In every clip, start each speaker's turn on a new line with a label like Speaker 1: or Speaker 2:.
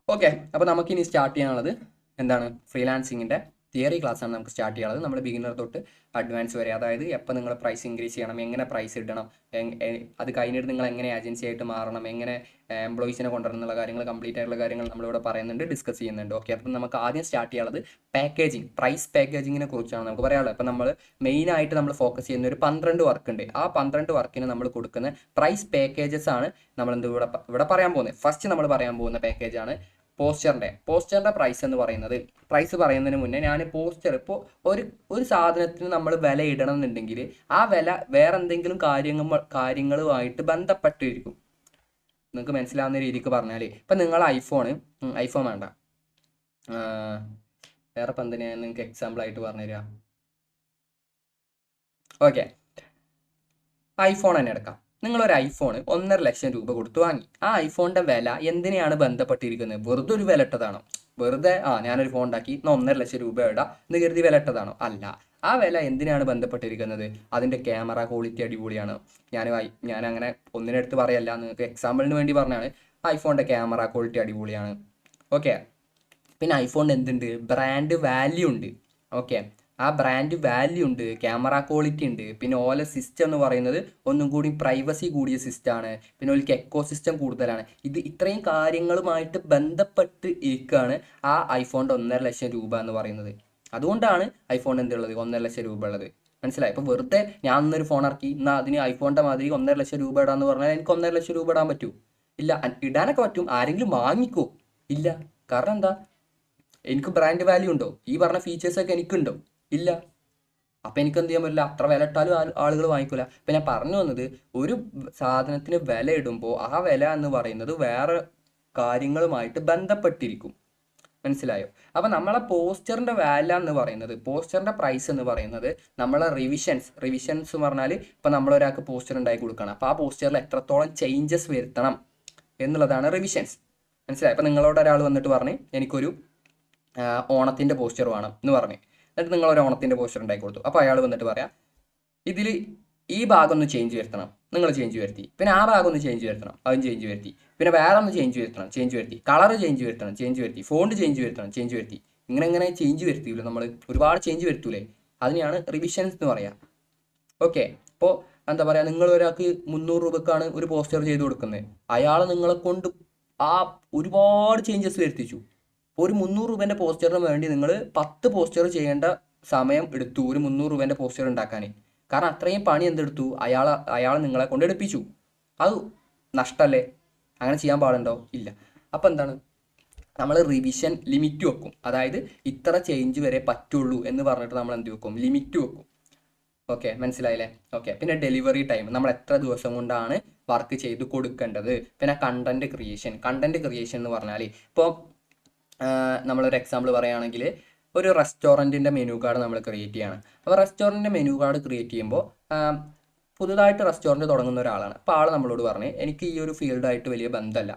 Speaker 1: Okay, അപ്പോൾ നമുക്കിനി start ചെയ്യാനുള്ളത് എന്താണ്? ഫ്രീലാൻസിങ്ങിൻ്റെ തിയറി ക്ലാസ്സാണ് നമുക്ക് സ്റ്റാർട്ട് ചെയ്യാനുള്ളത്. നമ്മൾ ബിഗിനർ തൊട്ട് അഡ്വാൻസ് വരെ, അതായത് എപ്പോൾ നിങ്ങൾ പ്രൈസ് ഇൻക്രീസ് ചെയ്യണം, എങ്ങനെ പ്രൈസ് ഇടണം, അത് കഴിഞ്ഞിട്ട് നിങ്ങൾ എങ്ങനെ ഏജൻസി ആയിട്ട് മാറണം, എങ്ങനെ എംപ്ലോയീസിനെ കൊണ്ടുവരുന്നുള്ള കാര്യങ്ങൾ, കംപ്ലീറ്റ് ആയിട്ടുള്ള കാര്യങ്ങൾ നമ്മളിവിടെ പറയുന്നുണ്ട്, ഡിസ്കസ് ചെയ്യുന്നുണ്ട്. ഓക്കെ, അപ്പം നമുക്ക് ആദ്യം സ്റ്റാർട്ട് ചെയ്യാനുള്ളത് പാക്കേജിങ്, പ്രൈസ് പാക്കേജിങ്ങിനെ കുറിച്ചാണ് നമുക്ക് പറയാനുള്ളത്. അപ്പോൾ നമ്മൾ മെയിനായിട്ട് നമ്മൾ ഫോക്കസ് ചെയ്യുന്ന ഒരു 12 വർക്ക് ഉണ്ട്. ആ 12 വർക്കിന് നമ്മൾ കൊടുക്കുന്ന പ്രൈസ് പാക്കേജസ് ആണ് നമ്മൾ ഇവിടെ പറയാൻ പോകുന്നത്. ഫസ്റ്റ് നമ്മൾ പറയാൻ പോകുന്ന പാക്കേജാണ് പോസ്റ്ററിന്റെ പ്രൈസ് എന്ന് പറയുന്നത്. പ്രൈസ് പറയുന്നതിന് മുന്നേ ഞാൻ പോസ്റ്റർ ഇപ്പോൾ ഒരു സാധനത്തിന് നമ്മൾ വില ഇടണം എന്നുണ്ടെങ്കിൽ ആ വില വേറെ എന്തെങ്കിലും കാര്യങ്ങളുമായിട്ട് ബന്ധപ്പെട്ടിരിക്കും. നിങ്ങൾക്ക് മനസ്സിലാവുന്ന രീതിക്ക് പറഞ്ഞാൽ, ഇപ്പം നിങ്ങൾ ഐഫോൺ വേണ്ട, വേറെ ഇപ്പം എന്തിനാ നിങ്ങൾക്ക് എക്സാമ്പിൾ ആയിട്ട് പറഞ്ഞുതരാം. ഓക്കെ, ഐഫോൺ തന്നെ എടുക്കാം. നിങ്ങളൊരു ഐഫോൺ 1,50,000 രൂപ കൊടുത്തു വാങ്ങി. ആ ഐഫോണിന്റെ വില എന്തിനെയാണ് ബന്ധപ്പെട്ടിരിക്കുന്നത്? വെറുതെ ഒരു വില ഇട്ടതാണോ? വെറുതെ ഞാനൊരു ഫോൺ ഉണ്ടാക്കി 1,50,000 രൂപ ഇടാം എന്ന് കരുതി വില ഇട്ടതാണോ? അല്ല. ആ വില എന്തിനാണ് ബന്ധപ്പെട്ടിരിക്കുന്നത്? അതിന്റെ ക്യാമറ ക്വാളിറ്റി അടിപൊളിയാണ്. ഞാൻ അങ്ങനെ ഒന്നിനെടുത്ത് പറയല്ല, നിങ്ങൾക്ക് എക്സാമ്പിളിന് വേണ്ടി പറഞ്ഞാണ്. ഐഫോണിന്റെ ക്യാമറ ക്വാളിറ്റി അടിപൊളിയാണ്. ഓക്കെ, പിന്നെ ഐഫോണിന് എന്തുണ്ട്? ബ്രാൻഡ് വാല്യൂ ഉണ്ട്. ഓക്കെ, ആ ബ്രാൻഡ് വാല്യൂ ഉണ്ട്, ക്യാമറ ക്വാളിറ്റി ഉണ്ട്. പിന്നെ ഓല സിസ്റ്റം എന്ന് പറയുന്നത് ഒന്നും കൂടി പ്രൈവസി കൂടിയ സിസ്റ്റമാണ്. പിന്നെ ഓൽക്ക് എക്കോ സിസ്റ്റം കൂടുതലാണ്. ഇത്രയും കാര്യങ്ങളുമായിട്ട് ബന്ധപ്പെട്ട് ഇരിക്കുകയാണ് ആ ഐഫോണിൻ്റെ 1,50,000 രൂപ എന്ന് പറയുന്നത്. അതുകൊണ്ടാണ് ഐഫോൺ എന്തുള്ളത് 1,50,000 രൂപ ഉള്ളത്. മനസ്സിലായി? ഇപ്പോൾ വെറുതെ ഞാൻ ഇന്നൊരു ഫോൺ ഇറക്കി, എന്നാൽ അതിന് ഐഫോണിൻ്റെ മാതിരി 1,50,000 രൂപ ഇടാന്ന് പറഞ്ഞാൽ എനിക്ക് 1,50,000 രൂപ ഇടാൻ പറ്റൂ? ഇല്ല. ഇടാനൊക്കെ പറ്റും. ആരെങ്കിലും വാങ്ങിക്കോ? ഇല്ല. കാരണം എന്താ? എനിക്ക് ബ്രാൻഡ് വാല്യൂ ഉണ്ടോ? ഈ പറഞ്ഞ ഫീച്ചേഴ്സൊക്കെ എനിക്കുണ്ടോ? ഇല്ല. അപ്പം എനിക്ക് എന്ത് ചെയ്യാൻ പറ്റില്ല? അത്ര വില ഇട്ടാലും ആളുകൾ വാങ്ങിക്കൂല. അപ്പം ഞാൻ പറഞ്ഞു വന്നത്, ഒരു സാധനത്തിന് വില ഇടുമ്പോൾ ആ വില എന്ന് പറയുന്നത് വേറെ കാര്യങ്ങളുമായിട്ട് ബന്ധപ്പെട്ടിരിക്കും. മനസ്സിലായോ? അപ്പം നമ്മളെ പോസ്റ്ററിൻ്റെ വാല്യൂ എന്ന് പറയുന്നത്, പോസ്റ്ററിൻ്റെ പ്രൈസ് എന്ന് പറയുന്നത് നമ്മളെ റിവിഷൻസ് എന്ന് പറഞ്ഞാൽ, ഇപ്പം നമ്മളൊരാൾക്ക് പോസ്റ്റർ ഉണ്ടാക്കി കൊടുക്കണം. അപ്പോൾ ആ പോസ്റ്ററിൽ എത്രത്തോളം ചേഞ്ചസ് വരുത്തണം എന്നുള്ളതാണ് റിവിഷൻസ്. മനസ്സിലായി? അപ്പം നിങ്ങളോട് ഒരാൾ വന്നിട്ട് പറഞ്ഞ് എനിക്കൊരു ഓണത്തിൻ്റെ പോസ്റ്റർ വേണം എന്ന് പറഞ്ഞു. എന്നിട്ട് നിങ്ങളൊരു ഓണത്തിൻ്റെ പോസ്റ്റർ ഉണ്ടാക്കി കൊടുത്തു. അപ്പോൾ അയാൾ വന്നിട്ട് പറയാം, ഇതിൽ ഈ ഭാഗം ഒന്ന് ചേഞ്ച് വരുത്തണം. നിങ്ങൾ ചേഞ്ച് വരുത്തി. പിന്നെ ആ ഭാഗം ഒന്ന് ചേഞ്ച് വരുത്തണം. അതും ചേഞ്ച് വരുത്തി. പിന്നെ വേറെ ഒന്ന് ചേഞ്ച് വരുത്തി. കളർ ചേഞ്ച് വരുത്തി. ഫോണ്ട് ചേഞ്ച് വരുത്തി. ഇങ്ങനെ ചേഞ്ച് വരുത്തിയില്ലോ നമ്മൾ, ഒരുപാട് ചേഞ്ച് വരുത്തൂലേ? അതിനെയാണ് റിവിഷൻസ് എന്ന് പറയാം. ഓക്കെ, ഇപ്പോൾ എന്താ പറയുക, നിങ്ങൾ ഒരാൾക്ക് 300 രൂപക്കാണ് ഒരു പോസ്റ്റർ ചെയ്ത് കൊടുക്കുന്നത്. അയാൾ നിങ്ങളെ കൊണ്ട് ആ ഒരുപാട് ചേഞ്ചസ് വരുത്തിച്ചു. ഒരു 300 രൂപേൻ്റെ പോസ്റ്ററിന് വേണ്ടി നിങ്ങൾ 10 പോസ്റ്റർ ചെയ്യേണ്ട സമയം എടുത്തു ഒരു 300 രൂപേൻ്റെ പോസ്റ്റർ ഉണ്ടാക്കാൻ. കാരണം അത്രയും പണി എന്തെടുത്തു? അയാൾ നിങ്ങളെ കൊണ്ട് എടുപ്പിച്ചു. അത് നഷ്ടമല്ലേ? അങ്ങനെ ചെയ്യാൻ പാടുണ്ടോ? ഇല്ല. അപ്പം എന്താണ്? നമ്മൾ റിവിഷൻ ലിമിറ്റ് വെക്കും. അതായത് ഇത്ര ചേഞ്ച് വരെ പറ്റുള്ളൂ എന്ന് പറഞ്ഞിട്ട് നമ്മൾ എന്ത് വെക്കും? ലിമിറ്റ് വെക്കും. ഓക്കെ, മനസ്സിലായില്ലേ? ഓക്കെ, പിന്നെ ഡെലിവറി ടൈം, നമ്മൾ എത്ര ദിവസം കൊണ്ടാണ് വർക്ക് ചെയ്ത് കൊടുക്കേണ്ടത്. പിന്നെ കണ്ടന്റ് ക്രിയേഷൻ എന്ന് പറഞ്ഞാൽ, ഇപ്പോൾ നമ്മളൊരു എക്സാമ്പിൾ പറയുകയാണെങ്കിൽ, ഒരു റെസ്റ്റോറൻറ്റിൻ്റെ മെനു കാർഡ് നമ്മൾ ക്രിയേറ്റ് ചെയ്യണം. അപ്പോൾ റെസ്റ്റോറൻറ്റിൻ്റെ മെനു കാർഡ് ക്രിയേറ്റ് ചെയ്യുമ്പോൾ പുതുതായിട്ട് റെസ്റ്റോറൻറ്റ് തുടങ്ങുന്ന ഒരാളാണ്. അപ്പോൾ ആൾ നമ്മളോട് പറഞ്ഞ് എനിക്ക് ഈ ഒരു ഫീൽഡായിട്ട് വലിയ ബന്ധമല്ല,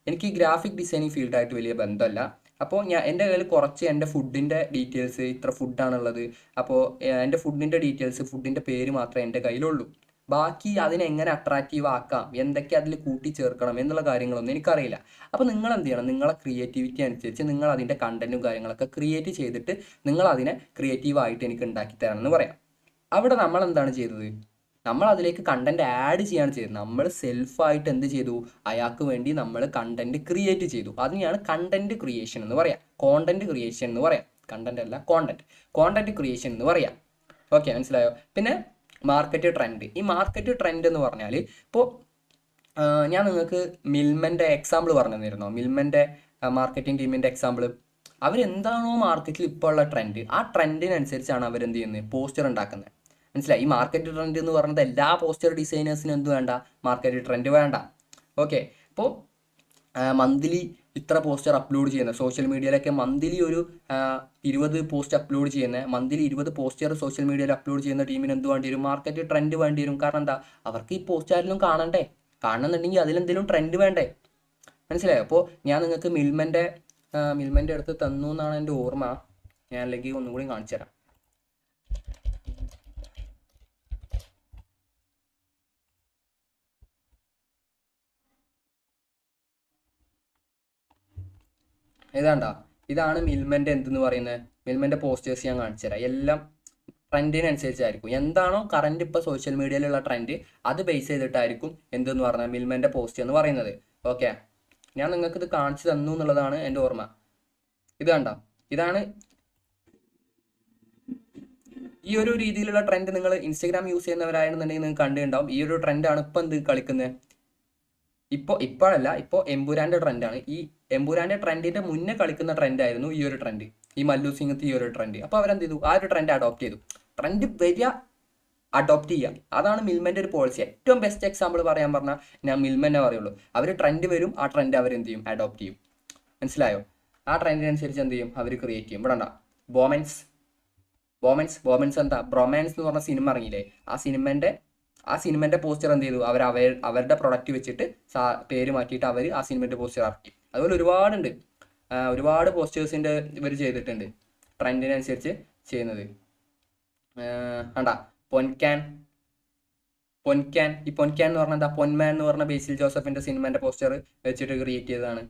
Speaker 1: എനിക്ക് ഈ ഗ്രാഫിക് ഡിസൈനിങ് ഫീൽഡായിട്ട് വലിയ ബന്ധമല്ല. അപ്പോൾ എൻ്റെ കയ്യിൽ കുറച്ച് എൻ്റെ ഫുഡിൻ്റെ ഡീറ്റെയിൽസ്, ഇത്ര ഫുഡാണുള്ളത്. അപ്പോൾ എൻ്റെ ഫുഡിൻ്റെ പേര് മാത്രമേ എൻ്റെ കയ്യിലുള്ളൂ. ബാക്കി അതിനെങ്ങനെ അട്രാക്റ്റീവ് ആക്കാം, എന്തൊക്കെ അതിൽ കൂട്ടിച്ചേർക്കണം എന്നുള്ള കാര്യങ്ങളൊന്നും എനിക്കറിയില്ല. അപ്പോൾ നിങ്ങൾ എന്ത് ചെയ്യണം? നിങ്ങളെ ക്രിയേറ്റിവിറ്റി അനുസരിച്ച് നിങ്ങൾ അതിൻ്റെ കണ്ടൻറ്റും കാര്യങ്ങളൊക്കെ ക്രിയേറ്റ് ചെയ്തിട്ട് നിങ്ങൾ അതിനെ ക്രിയേറ്റീവായിട്ട് എനിക്ക് ഉണ്ടാക്കി തരണം എന്ന് പറയാം. അവിടെ നമ്മൾ എന്താണ് ചെയ്തത്? നമ്മൾ അതിലേക്ക് കണ്ടന്റ് ആഡ് ചെയ്യാണ് ചെയ്തത്. നമ്മൾ സെൽഫായിട്ട് എന്ത് ചെയ്തു? അയാൾക്ക് വേണ്ടി നമ്മൾ കണ്ടന്റ് ക്രിയേറ്റ് ചെയ്തു. അതിനെയാണ് കണ്ടന്റ് ക്രിയേഷൻ എന്ന് പറയാം, കോണ്ടന്റ് ക്രിയേഷൻ എന്ന് പറയാം. കണ്ടന്റ് അല്ല, കോണ്ടന്റ് ക്രിയേഷൻ എന്ന് പറയാം. ഓക്കെ, മനസ്സിലായോ? പിന്നെ ഈ മാർക്കറ്റ് ട്രെൻഡ് എന്ന് പറഞ്ഞാൽ, ഇപ്പോൾ ഞാൻ നിങ്ങൾക്ക് മിൽമൻ്റെ എക്സാമ്പിൾ പറഞ്ഞു തന്നിരുന്നോ? മിൽമൻ്റെ മാർക്കറ്റിംഗ് ടീമിൻ്റെ എക്സാമ്പിൾ. അവരെന്താണോ മാർക്കറ്റിൽ ഇപ്പോൾ ഉള്ള ട്രെൻഡ്, ആ ട്രെൻഡിനനുസരിച്ചാണ് അവരെന്ത് ചെയ്യുന്നത്? പോസ്റ്റർ ഉണ്ടാക്കുന്നത്. മനസ്സിലായി? ഈ മാർക്കറ്റ് ട്രെൻഡ് എന്ന് പറയുന്നത് എല്ലാ പോസ്റ്റർ ഡിസൈനേഴ്സിനും എന്ത് വേണ്ട? മാർക്കറ്റ് ട്രെൻഡ് വേണ്ട. ഓക്കെ, ഇപ്പോൾ മന്ത്ലി ഇത്ര പോസ്റ്റർ അപ്ലോഡ് ചെയ്യുന്ന സോഷ്യൽ മീഡിയയിലൊക്കെ മന്ത്ലി ഒരു 20 പോസ്റ്റ് അപ്ലോഡ് ചെയ്യുന്ന, മന്ത്ലി 20 പോസ്റ്റർ സോഷ്യൽ മീഡിയയിൽ അപ്ലോഡ് ചെയ്യുന്ന ടീമിന് എന്ത് വേണ്ടി വരും? മാർക്കറ്റ് ട്രെൻഡ് വേണ്ടി വരും. കാരണം എന്താ? അവർക്ക് ഈ പോസ്റ്റ് ആരെങ്കിലും കാണണ്ടേ? കാണണമെന്നുണ്ടെങ്കിൽ അതിലെന്തെങ്കിലും ട്രെൻഡ് വേണ്ടേ? മനസ്സിലായോ? അപ്പോൾ ഞാൻ നിങ്ങൾക്ക് മിൽമൻ്റെ അടുത്ത് തന്നു എന്നാണ് എൻ്റെ ഓർമ്മ. ഞാൻ അല്ലെങ്കിൽ ഒന്നും കൂടി കാണിച്ചു തരാം. ഇതാണ്ടാ, ഇതാണ് മിൽമൻ്റെ എന്തെന്ന് പറയുന്നത്. മിൽമൻ്റെ പോസ്റ്റേഴ്സ് ഞാൻ കാണിച്ചു തരാം. എല്ലാം ട്രെൻഡിനനുസരിച്ചായിരിക്കും. എന്താണോ കറണ്ട് ഇപ്പോൾ സോഷ്യൽ മീഡിയയിലുള്ള ട്രെൻഡ് അത് ബേസ് ചെയ്തിട്ടായിരിക്കും എന്തെന്ന് പറഞ്ഞാൽ മിൽമൻ്റെ പോസ്റ്റ് എന്ന് പറയുന്നത്. ഓക്കെ, ഞാൻ നിങ്ങൾക്ക് ഇത് കാണിച്ചു തന്നു എന്നുള്ളതാണ് എൻ്റെ ഓർമ്മ. ഇത് കണ്ട, ഇതാണ് ഈ ഒരു രീതിയിലുള്ള ട്രെൻഡ്. നിങ്ങൾ ഇൻസ്റ്റാഗ്രാം യൂസ് ചെയ്യുന്നവരാണെന്നുണ്ടെങ്കിൽ നിങ്ങൾക്ക് കണ്ടിട്ടുണ്ടാവും. ഈ ഒരു ട്രെൻഡാണ് ഇപ്പം എന്ത് കളിക്കുന്നത്. ഇപ്പോഴല്ല, ഇപ്പോൾ എമ്പുരാൻ്റെ ട്രെൻഡാണ്. ഈ എമ്പുരാൻ്റെ ട്രെൻഡിൻ്റെ മുന്നേ കളിക്കുന്ന ട്രെൻഡായിരുന്നു ഈ ഒരു ട്രെൻഡ്, ഈ മല്ലു സിംഗത്ത് ഈ ഒരു ട്രെൻഡ്. അപ്പോൾ അവരെന്ത് ചെയ്തു, ആ ഒരു ട്രെൻഡ് അഡോപ്റ്റ് ചെയ്തു. ട്രെൻഡ് വരിക, അഡോപ്റ്റ് ചെയ്യുക, അതാണ് മിൽമൻ്റെ ഒരു പോളിസി. ഏറ്റവും ബെസ്റ്റ് എക്സാമ്പിൾ പറയാൻ പറഞ്ഞാൽ ഞാൻ മിൽമനെ പറയുള്ളൂ. അവർ ട്രെൻഡ് വരും, ആ ട്രെൻഡ് അവരെന്ത് ചെയ്യും, അഡോപ്റ്റ് ചെയ്യും. മനസ്സിലായോ? ആ ട്രെൻഡിനനുസരിച്ച് എന്ത് ചെയ്യും, അവർ ക്രിയേറ്റ് ചെയ്യും. ഇവിടെ ഉണ്ടാ ബോമൻസ് ബോമൻസ് എന്താ, ബ്രൊമാൻസ് എന്ന് പറഞ്ഞ സിനിമ ഇറങ്ങിയില്ലേ, ആ സിനിമൻ്റെ പോസ്റ്റർ എന്ത് ചെയ്തു, അവരുടെ പ്രൊഡക്റ്റ് വെച്ചിട്ട് പേര് മാറ്റിയിട്ട് അവർ ആ സിനിമൻ്റെ പോസ്റ്റർ ഇറക്കി. അതുപോലെ ഒരുപാട് പോസ്റ്റേഴ്സിൻ്റെ ഇവർ ചെയ്തിട്ടുണ്ട് ട്രെൻഡിനനുസരിച്ച് ചെയ്യുന്നത്. കണ്ടാ പൊൻക്യാൻ ഈ പൊൻക്യാൻ എന്ന് പറഞ്ഞാൽ എന്താ, പൊന്മാൻ എന്ന് പറഞ്ഞ ബേസിൽ ജോസഫിൻ്റെ സിനിമൻ്റെ പോസ്റ്റർ വെച്ചിട്ട് ക്രിയേറ്റ് ചെയ്തതാണ്.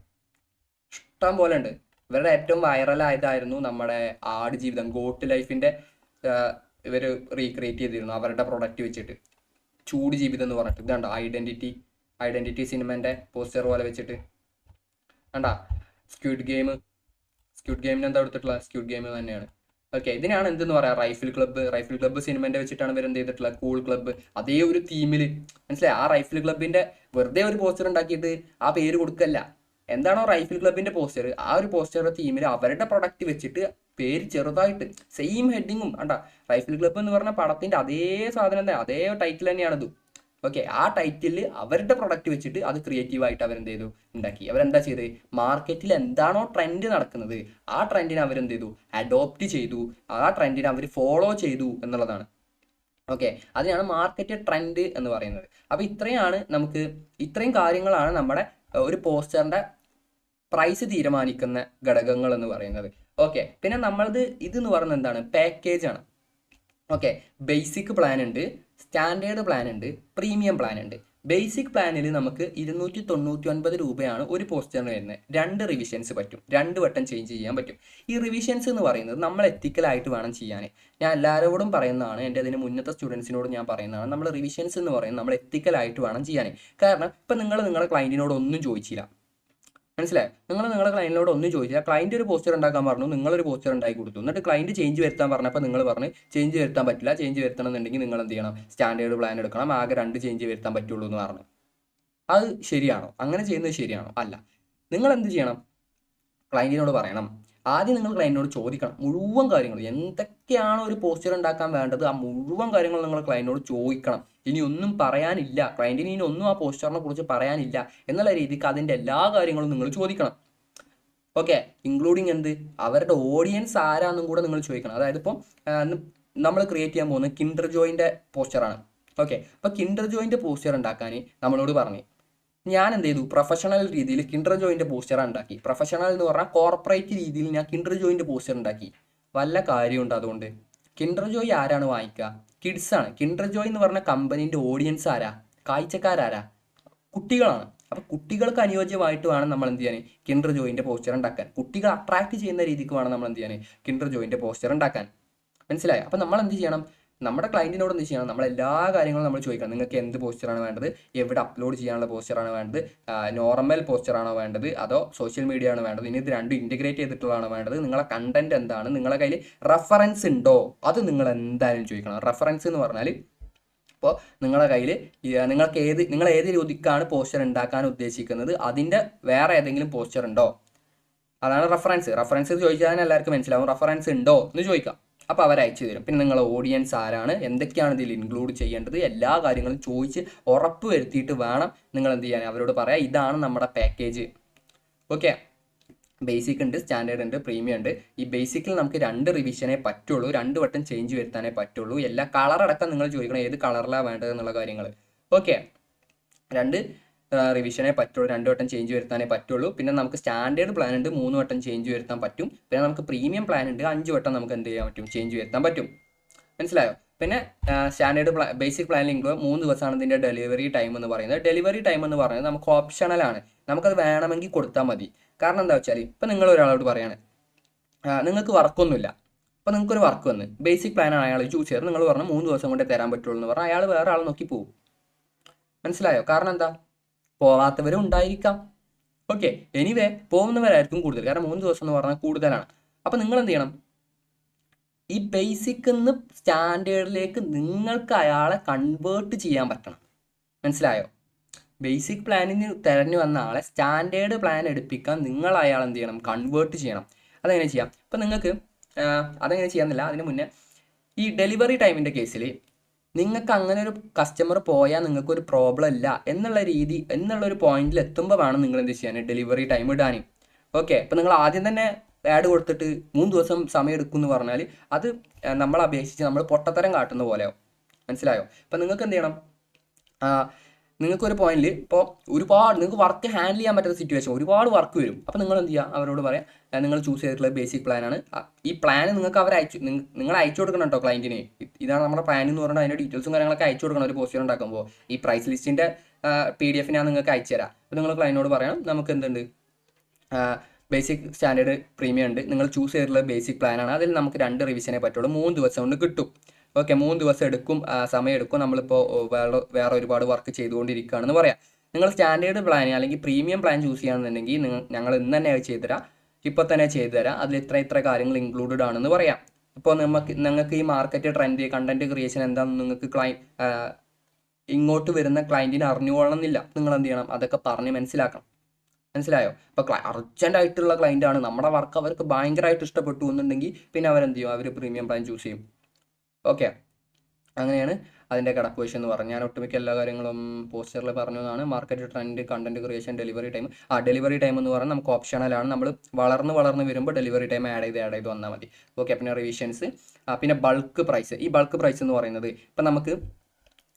Speaker 1: ഇഷ്ടം പോലെ ഉണ്ട്. ഇവരുടെ ഏറ്റവും വൈറലായതായിരുന്നു നമ്മുടെ ആടുജീവിതം, ഗോട്ട് ലൈഫിൻ്റെ ഇവർ റീക്രിയേറ്റ് ചെയ്തിരുന്നു അവരുടെ പ്രൊഡക്റ്റ് വെച്ചിട്ട്. ചൂട് ജീവിതം എന്ന് പറഞ്ഞിട്ട് ഇതാണ്ടോ, ഐഡൻറ്റിറ്റി സിനിമൻ്റെ പോസ്റ്റർ പോലെ വെച്ചിട്ട്. കണ്ടാ സ്ക്വിഡ് ഗെയിമിന് എന്താ എടുത്തിട്ടുള്ളത്, സ്ക്വിഡ് ഗെയിം തന്നെയാണ്. ഓക്കെ, ഇതിനാണ് എന്തെന്ന് പറയാം, റൈഫിൾ ക്ലബ്ബ് സിനിമൻ്റെ വെച്ചിട്ടാണ് ഇവർ എന്ത് ചെയ്തിട്ടുള്ളത്, കൂൾ ക്ലബ്ബ്. അതേ ഒരു തീമിൽ, മനസ്സിലായി? ആ റൈഫിൾ ക്ലബിൻ്റെ വെറുതെ ഒരു പോസ്റ്റർ ഉണ്ടാക്കിയിട്ട് ആ പേര് കൊടുക്കല്ല. എന്താണോ റൈഫിൾ ക്ലബിൻ്റെ പോസ്റ്റർ, ആ ഒരു പോസ്റ്ററുടെ തീമിൽ അവരുടെ പ്രൊഡക്റ്റ് വെച്ചിട്ട് പേര് ചെറുതായിട്ട് സെയിം ഹെഡിങ്ങും. കണ്ടാ, റൈഫിൾ ക്ലബ്ബ് എന്ന് പറഞ്ഞ പടത്തിൻ്റെ അതേ സാധനം തന്നെ, അതേ ടൈറ്റിൽ തന്നെയാണത്. ഓക്കെ, ആ ടൈറ്റിൽ അവരുടെ പ്രൊഡക്റ്റ് വെച്ചിട്ട് അത് ക്രിയേറ്റീവായിട്ട് അവരെന്ത് ചെയ്തു, ഉണ്ടാക്കി. അവരെന്താ ചെയ്ത്, മാർക്കറ്റിൽ എന്താണോ ട്രെൻഡ് നടക്കുന്നത് ആ ട്രെൻഡിനെ അവരെന്ത് ചെയ്തു, അഡോപ്റ്റ് ചെയ്തു, ആ ട്രെൻഡിനെ അവർ ഫോളോ ചെയ്തു എന്നുള്ളതാണ്. ഓക്കെ, അതിനാണ് മാർക്കറ്റ് ട്രെൻഡ് എന്ന് പറയുന്നത്. അപ്പോൾ ഇത്രയും കാര്യങ്ങളാണ് നമ്മുടെ ഒരു പോസ്റ്ററിൻ്റെ പ്രൈസ് തീരുമാനിക്കുന്ന ഘടകങ്ങൾ എന്ന് പറയുന്നത്. ഓക്കെ, പിന്നെ ഇതെന്ന് പറയുന്നത് എന്താണ്, പാക്കേജ് ആണ്. ഓക്കെ, ബേസിക് പ്ലാൻ ഉണ്ട്, സ്റ്റാൻഡേർഡ് പ്ലാൻ ഉണ്ട്, പ്രീമിയം പ്ലാൻ ഉണ്ട്. ബേസിക് പ്ലാനിൽ നമുക്ക് 299 രൂപയാണ് ഒരു പോസ്റ്ററിന് വരുന്നത്. 2 റിവിഷൻസ് പറ്റും, 2 വട്ടം ചേഞ്ച് ചെയ്യാൻ പറ്റും. ഈ റിവിഷൻസ് എന്ന് പറയുന്നത് നമ്മൾ എത്തിക്കലായിട്ട് വേണം ചെയ്യാൻ. ഞാൻ എല്ലാവരോടും പറയുന്നതാണ്, എൻ്റെ അതിന് മുന്നത്തെ സ്റ്റുഡൻസിനോട് ഞാൻ പറയുന്നതാണ്, നമ്മൾ റിവിഷൻസ് എന്ന് പറയുന്നത് നമ്മൾ എത്തിക്കലായിട്ട് വേണം ചെയ്യാൻ. കാരണം ഇപ്പം നിങ്ങളുടെ ക്ലയൻറ്റിനോട് ഒന്നും ചോദിച്ചില്ല, മനസ്സിലായി? നിങ്ങളുടെ ക്ലയൻറ്റിനോട് ഒന്നും ചോദിച്ചില്ല. ക്ലയൻറ്റ് ഒരു പോസ്റ്റർ ഉണ്ടാക്കാൻ പറഞ്ഞു, നിങ്ങളൊരു പോസ്റ്റർ ഉണ്ടാക്കി കൊടുത്തു. എന്നിട്ട് ക്ലയൻറ്റ് ചേഞ്ച് വരുത്താൻ പറഞ്ഞപ്പോൾ നിങ്ങൾ പറഞ്ഞ് ചേഞ്ച് വരുത്താൻ പറ്റില്ല, ചേഞ്ച് വരുത്തണം എന്നുണ്ടെങ്കിൽ നിങ്ങൾ എന്ത് ചെയ്യണം, സ്റ്റാൻഡേർഡ് പ്ലാൻ എടുക്കണം, ആകെ 2 ചേഞ്ച് വരുത്താൻ പറ്റുള്ളൂ എന്ന് പറഞ്ഞു. അത് ശരിയാണോ? അങ്ങനെ ചെയ്യുന്നത് ശരിയാണോ? അല്ല. നിങ്ങൾ എന്ത് ചെയ്യണം, ക്ലയൻറ്റിനോട് പറയണം. ആദ്യം നിങ്ങൾ ക്ലയൻറ്റിനോട് ചോദിക്കണം മുഴുവൻ കാര്യങ്ങൾ, എന്തൊക്കെയാണോ ഒരു പോസ്റ്റർ ഉണ്ടാക്കാൻ വേണ്ടത് ആ മുഴുവൻ കാര്യങ്ങൾ നിങ്ങൾ ക്ലയൻറ്റിനോട് ചോദിക്കണം. ഇനി ഒന്നും പറയാനില്ല, ക്ലയൻറ്റിന് ഇനി ഒന്നും ആ പോസ്റ്ററിനെ കുറിച്ച് പറയാനില്ല എന്നുള്ള രീതിക്ക് അതിൻ്റെ എല്ലാ കാര്യങ്ങളും നിങ്ങൾ ചോദിക്കണം. ഓക്കെ, ഇൻക്ലൂഡിങ് അവരുടെ ഓഡിയൻസ് ആരാന്നും കൂടെ നിങ്ങൾ ചോദിക്കണം. അതായത് ഇപ്പം നമ്മൾ ക്രിയേറ്റ് ചെയ്യാൻ പോകുന്നത് കിൻഡർ ജോയിൻ്റെ പോസ്റ്ററാണ്. ഓക്കെ, അപ്പോൾ കിൻഡർ ജോയിൻ്റെ പോസ്റ്റർ ഉണ്ടാക്കാൻ നമ്മളോട് പറഞ്ഞു. ഞാൻ എന്ത് ചെയ്തു, പ്രൊഫഷണൽ രീതിയിൽ കിൻഡർ ജോയിൻ്റെ പോസ്റ്റർ ഉണ്ടാക്കി. പ്രൊഫഷണൽ എന്ന് പറഞ്ഞാൽ കോർപ്പറേറ്റ് രീതിയിൽ ഞാൻ കിൻഡർ ജോയിൻ്റെ പോസ്റ്റർ ഉണ്ടാക്കി. വല്ല കാര്യമുണ്ട് അതുകൊണ്ട്? കിൻഡർ ജോയ് ആരാണ് വാങ്ങിക്കുക? കിഡ്സാണ്. കിൻഡർ ജോയ് എന്ന് പറഞ്ഞ കമ്പനീൻ്റെ ഓഡിയൻസ് ആരാ, കാഴ്ചക്കാരാരാ? കുട്ടികളാണ്. അപ്പോൾ കുട്ടികൾക്ക് അനുയോജ്യമായിട്ട് വേണം നമ്മൾ എന്ത് ചെയ്യാൻ, കിൻഡർ ജോയിൻ്റെ പോസ്റ്റർ ഉണ്ടാക്കാൻ. കുട്ടികൾ അട്രാക്ട് ചെയ്യുന്ന രീതിക്ക് വേണം നമ്മൾ എന്ത് ചെയ്യാൻ, കിൻഡർ ജോയിൻ്റെ പോസ്റ്റർ ഉണ്ടാക്കാൻ. മനസ്സിലായോ? അപ്പോൾ നമ്മൾ എന്ത് ചെയ്യണം, നമ്മുടെ ക്ലയൻറ്റിനോട് എന്ത് ചെയ്യണം, നമ്മൾ എല്ലാ കാര്യങ്ങളും നമ്മൾ ചോദിക്കണം. നിങ്ങൾക്ക് എന്ത് പോസ്റ്ററാണ് വേണ്ടത്, എവിടെ അപ്ലോഡ് ചെയ്യാനുള്ള പോസ്റ്ററാണ് വേണ്ടത്, നോർമൽ പോസ്റ്ററാണോ വേണ്ടത്, അതോ സോഷ്യൽ മീഡിയ ആണ് വേണ്ടത്, ഇനി ഇത് രണ്ടും ഇൻറ്റഗ്രേറ്റ് ചെയ്തിട്ടുള്ളതാണ് വേണ്ടത്, നിങ്ങളെ കണ്ടന്റ് എന്താണ്, നിങ്ങളുടെ കയ്യിൽ റെഫറൻസ് ഉണ്ടോ, അത് നിങ്ങൾ എന്തായാലും ചോദിക്കണം. റെഫറൻസ് എന്ന് പറഞ്ഞാൽ ഇപ്പോൾ നിങ്ങളുടെ കയ്യിൽ നിങ്ങൾ ഏത് രീതിക്കാണ് പോസ്റ്റർ ഉണ്ടാക്കാൻ ഉദ്ദേശിക്കുന്നത് അതിൻ്റെ വേറെ ഏതെങ്കിലും പോസ്റ്റർ ഉണ്ടോ, അതാണ് റെഫറൻസ് ചോദിച്ചാൽ എല്ലാവർക്കും മനസ്സിലാവും. റെഫറൻസ് ഉണ്ടോ എന്ന് ചോദിക്കാം. അപ്പോൾ അവർ അയച്ചു തരും. പിന്നെ നിങ്ങളെ ഓഡിയൻസ് ആരാണ്, എന്തൊക്കെയാണ് ഇതിൽ ഇൻക്ലൂഡ് ചെയ്യേണ്ടത്, എല്ലാ കാര്യങ്ങളും ചോദിച്ച് ഉറപ്പ് വരുത്തിയിട്ട് വേണം നിങ്ങൾ എന്ത് ചെയ്യാൻ, അവരോട് പറയാം ഇതാണ് നമ്മുടെ പാക്കേജ്. ഓക്കെ, ബേസിക് ഉണ്ട്, സ്റ്റാൻഡേർഡ് ഉണ്ട്, പ്രീമിയം ഉണ്ട്. ഈ ബേസിക്കിൽ നമുക്ക് 2 റിവിഷനേ പറ്റുള്ളൂ, 2 വട്ടം ചേഞ്ച് വരുത്താനേ പറ്റുള്ളൂ. എല്ലാ കളറടക്കം നിങ്ങൾ ചോദിക്കണം ഏത് കളറിലാണ് വേണ്ടത് എന്നുള്ള കാര്യങ്ങൾ. ഓക്കെ, 2 റിവിഷനേ പറ്റുള്ളൂ, 2 വട്ടം ചേഞ്ച് വരുത്താനേ പറ്റുള്ളൂ. പിന്നെ നമുക്ക് സ്റ്റാൻഡേർഡ് പ്ലാൻ ഉണ്ട്, 3 വട്ടം ചേഞ്ച് വരുത്താൻ പറ്റും. പിന്നെ നമുക്ക് പ്രീമിയം പ്ലാൻ ഉണ്ട്, 5 വട്ടം നമുക്ക് എന്ത് ചെയ്യാൻ പറ്റും, ചേഞ്ച് വരുത്താൻ പറ്റും. മനസ്സിലായോ? പിന്നെ സ്റ്റാൻഡേർഡ് ബേസിക് പ്ലാനിൽ ഇൻക്ലൂഡ് 3 ദിവസമാണ് ഇതിൻ്റെ ഡെലിവറി ടൈം എന്ന് പറയുന്നത്. ഡെലിവറി ടൈം എന്ന് പറയുന്നത് നമുക്ക് ഓപ്ഷണലാണ്, നമുക്കത് വേണമെങ്കിൽ കൊടുത്താൽ മതി. കാരണം എന്താ വെച്ചാൽ ഇപ്പം നിങ്ങൾ ഒരാളോട് പറയാണ് നിങ്ങൾക്ക് വർക്കൊന്നുമില്ല, അപ്പോൾ നിങ്ങൾക്കൊരു വർക്ക് വന്ന് ബേസിക് പ്ലാനാണ് അയാൾ ചൂസ് ചെയ്തത്, നിങ്ങൾ പറഞ്ഞു 3 ദിവസം കൊണ്ടേ തരാൻ പറ്റുള്ളൂ എന്ന് പറഞ്ഞാൽ അയാൾ വേറെ ആൾ നോക്കി പോകും. മനസ്സിലായോ? കാരണം എന്താ, പോവാത്തവരും ഉണ്ടായിരിക്കാം. ഓക്കെ, എനിവേ പോകുന്നവരായിരിക്കും കൂടുതൽ, കാരണം 3 ദിവസം എന്ന് പറഞ്ഞാൽ കൂടുതലാണ്. അപ്പോൾ നിങ്ങൾ എന്ത് ചെയ്യണം, ഈ ബേസിക് നിന്ന് സ്റ്റാൻഡേർഡിലേക്ക് നിങ്ങൾക്ക് അയാളെ കൺവേർട്ട് ചെയ്യാൻ പറ്റണം. മനസ്സിലായോ? ബേസിക് പ്ലാനിന് തിരഞ്ഞു വന്ന ആളെ സ്റ്റാൻഡേർഡ് പ്ലാൻ എടുപ്പിക്കാൻ നിങ്ങൾ അയാൾ എന്ത് ചെയ്യണം, കൺവേർട്ട് ചെയ്യണം. അതെങ്ങനെ ചെയ്യാം? ഇപ്പം നിങ്ങൾക്ക് അതെങ്ങനെ ചെയ്യാമെന്നില്ല, അതിന് മുന്നേ ഈ ഡെലിവറി ടൈമിൻ്റെ കേസിൽ നിങ്ങൾക്ക് അങ്ങനെ ഒരു കസ്റ്റമർ പോയാൽ നിങ്ങൾക്കൊരു പ്രോബ്ലം ഇല്ല എന്നുള്ളൊരു പോയിന്റിൽ എത്തുമ്പോൾ വേണം നിങ്ങൾ എന്ത് ചെയ്യാൻ, ഡെലിവറി ടൈം ഇടാൻ. ഓക്കെ, ഇപ്പം നിങ്ങൾ ആദ്യം തന്നെ ആഡ് കൊടുത്തിട്ട് 3 ദിവസം സമയം എടുക്കും എന്ന് പറഞ്ഞാൽ അത് നമ്മളെ അപേക്ഷിച്ച് നമ്മൾ പൊട്ടത്തരം കാട്ടുന്ന പോലെയാവും. മനസ്സിലായോ? ഇപ്പം നിങ്ങൾക്ക് എന്ത് ചെയ്യണം, നിങ്ങൾക്കൊരു പോയിന്റിൽ ഇപ്പോൾ ഒരുപാട് നിങ്ങൾക്ക് വർക്ക് ഹാൻഡിൽ ചെയ്യാൻ പറ്റുന്ന സിറ്റുവേഷൻ, ഒരുപാട് വർക്ക് വരും. അപ്പോൾ നിങ്ങൾ എന്ത് ചെയ്യുക, അവരോട് പറയാം നിങ്ങൾ ചൂസ് ചെയ്തിട്ടുള്ള ബേസിക് പ്ലാനാണ്, ഈ പ്ലാൻ നിങ്ങൾക്ക് നിങ്ങൾ അയച്ചു കൊടുക്കണം കേട്ടോ ക്ലയൻറ്റിന്. ഇതാണ് നമ്മുടെ പ്ലാൻ എന്ന് പറഞ്ഞാൽ അതിൻ്റെ ഡീറ്റെയിൽസും കാര്യങ്ങളൊക്കെ അയച്ചു കൊടുക്കണം. ഒരു പോസ്റ്റർ ഉണ്ടാക്കുമ്പോൾ ഈ പ്രൈസ് ലിസ്റ്റിൻ്റെ PDF ഞാൻ നിങ്ങൾക്ക് അയച്ചു തരാം. അപ്പോൾ നിങ്ങൾ ക്ലയൻറ്റിനോട് പറയണം നമുക്ക് എന്തുണ്ട്, ബേസിക് സ്റ്റാൻഡേർഡ് പ്രീമിയം ഉണ്ട്, നിങ്ങൾ ചൂസ് ചെയ്തിട്ടുള്ള ബേസിക് പ്ലാനാണ്, അതിൽ നമുക്ക് 2 റിവിഷനെ പറ്റുള്ളൂ, 3 ദിവസം കൊണ്ട് കിട്ടും. ഓക്കെ, 3 ദിവസം എടുക്കും, സമയം എടുക്കും, നമ്മളിപ്പോൾ വേറെ ഒരുപാട് വർക്ക് ചെയ്തുകൊണ്ടിരിക്കുകയാണെന്ന് പറയാം. നിങ്ങൾ സ്റ്റാൻഡേർഡ് പ്ലാൻ അല്ലെങ്കിൽ പ്രീമിയം പ്ലാൻ ചൂസ് ചെയ്യുകയാണെന്നുണ്ടെങ്കിൽ ഞങ്ങൾ ഇന്ന് തന്നെ അത് ചെയ്തു തരാം, ഇപ്പോൾ തന്നെ ചെയ്തു തരാം, അതിൽ ഇത്ര കാര്യങ്ങൾ ഇൻക്ലൂഡഡ് ആണെന്ന് പറയാം. ഇപ്പോൾ നിങ്ങൾക്ക് ഈ മാർക്കറ്റ് ട്രെൻഡ് കണ്ടന്റ് ക്രിയേഷൻ എന്താണെന്ന് നിങ്ങൾക്ക് ഇങ്ങോട്ട് വരുന്ന ക്ലയൻറ്റിന് അറിഞ്ഞുകൊള്ളണമെന്നില്ല. നിങ്ങൾ എന്ത് ചെയ്യണം, അതൊക്കെ പറഞ്ഞ് മനസ്സിലാക്കണം. മനസ്സിലായോ? ഇപ്പോൾ അർജൻറ്റായിട്ടുള്ള ക്ലയൻ്റാണ്, നമ്മുടെ വർക്ക് അവർക്ക് ഭയങ്കരമായിട്ട് ഇഷ്ടപ്പെട്ടു എന്നുണ്ടെങ്കിൽ പിന്നെ അവരെന്ത് ചെയ്യും, അവർ പ്രീമിയം പ്ലാൻ ചൂസ് ചെയ്യും. ഓക്കെ, അങ്ങനെയാണ് അതിൻ്റെ കടക്വേഷൻ എന്ന് പറഞ്ഞാൽ. ഞാൻ ഒട്ടുമിക്ക എല്ലാ കാര്യങ്ങളും പോസ്റ്ററിൽ പറഞ്ഞതാണ്. Market trend, content creation, delivery time. Delivery time എന്ന് പറഞ്ഞാൽ നമുക്ക് ഓപ്ഷണലാണ്, നമ്മൾ വളർന്ന് വരുമ്പോൾ ഡെലിവറി ടൈം ആഡ് ചെയ്ത് വന്നാൽ മതി. ഓക്കെ, പിന്നെ റിവിഷൻസ്, പിന്നെ ബൾക്ക് പ്രൈസ്. ഈ ബൾക്ക് പ്രൈസ് എന്ന് പറയുന്നത് ഇപ്പം നമുക്ക്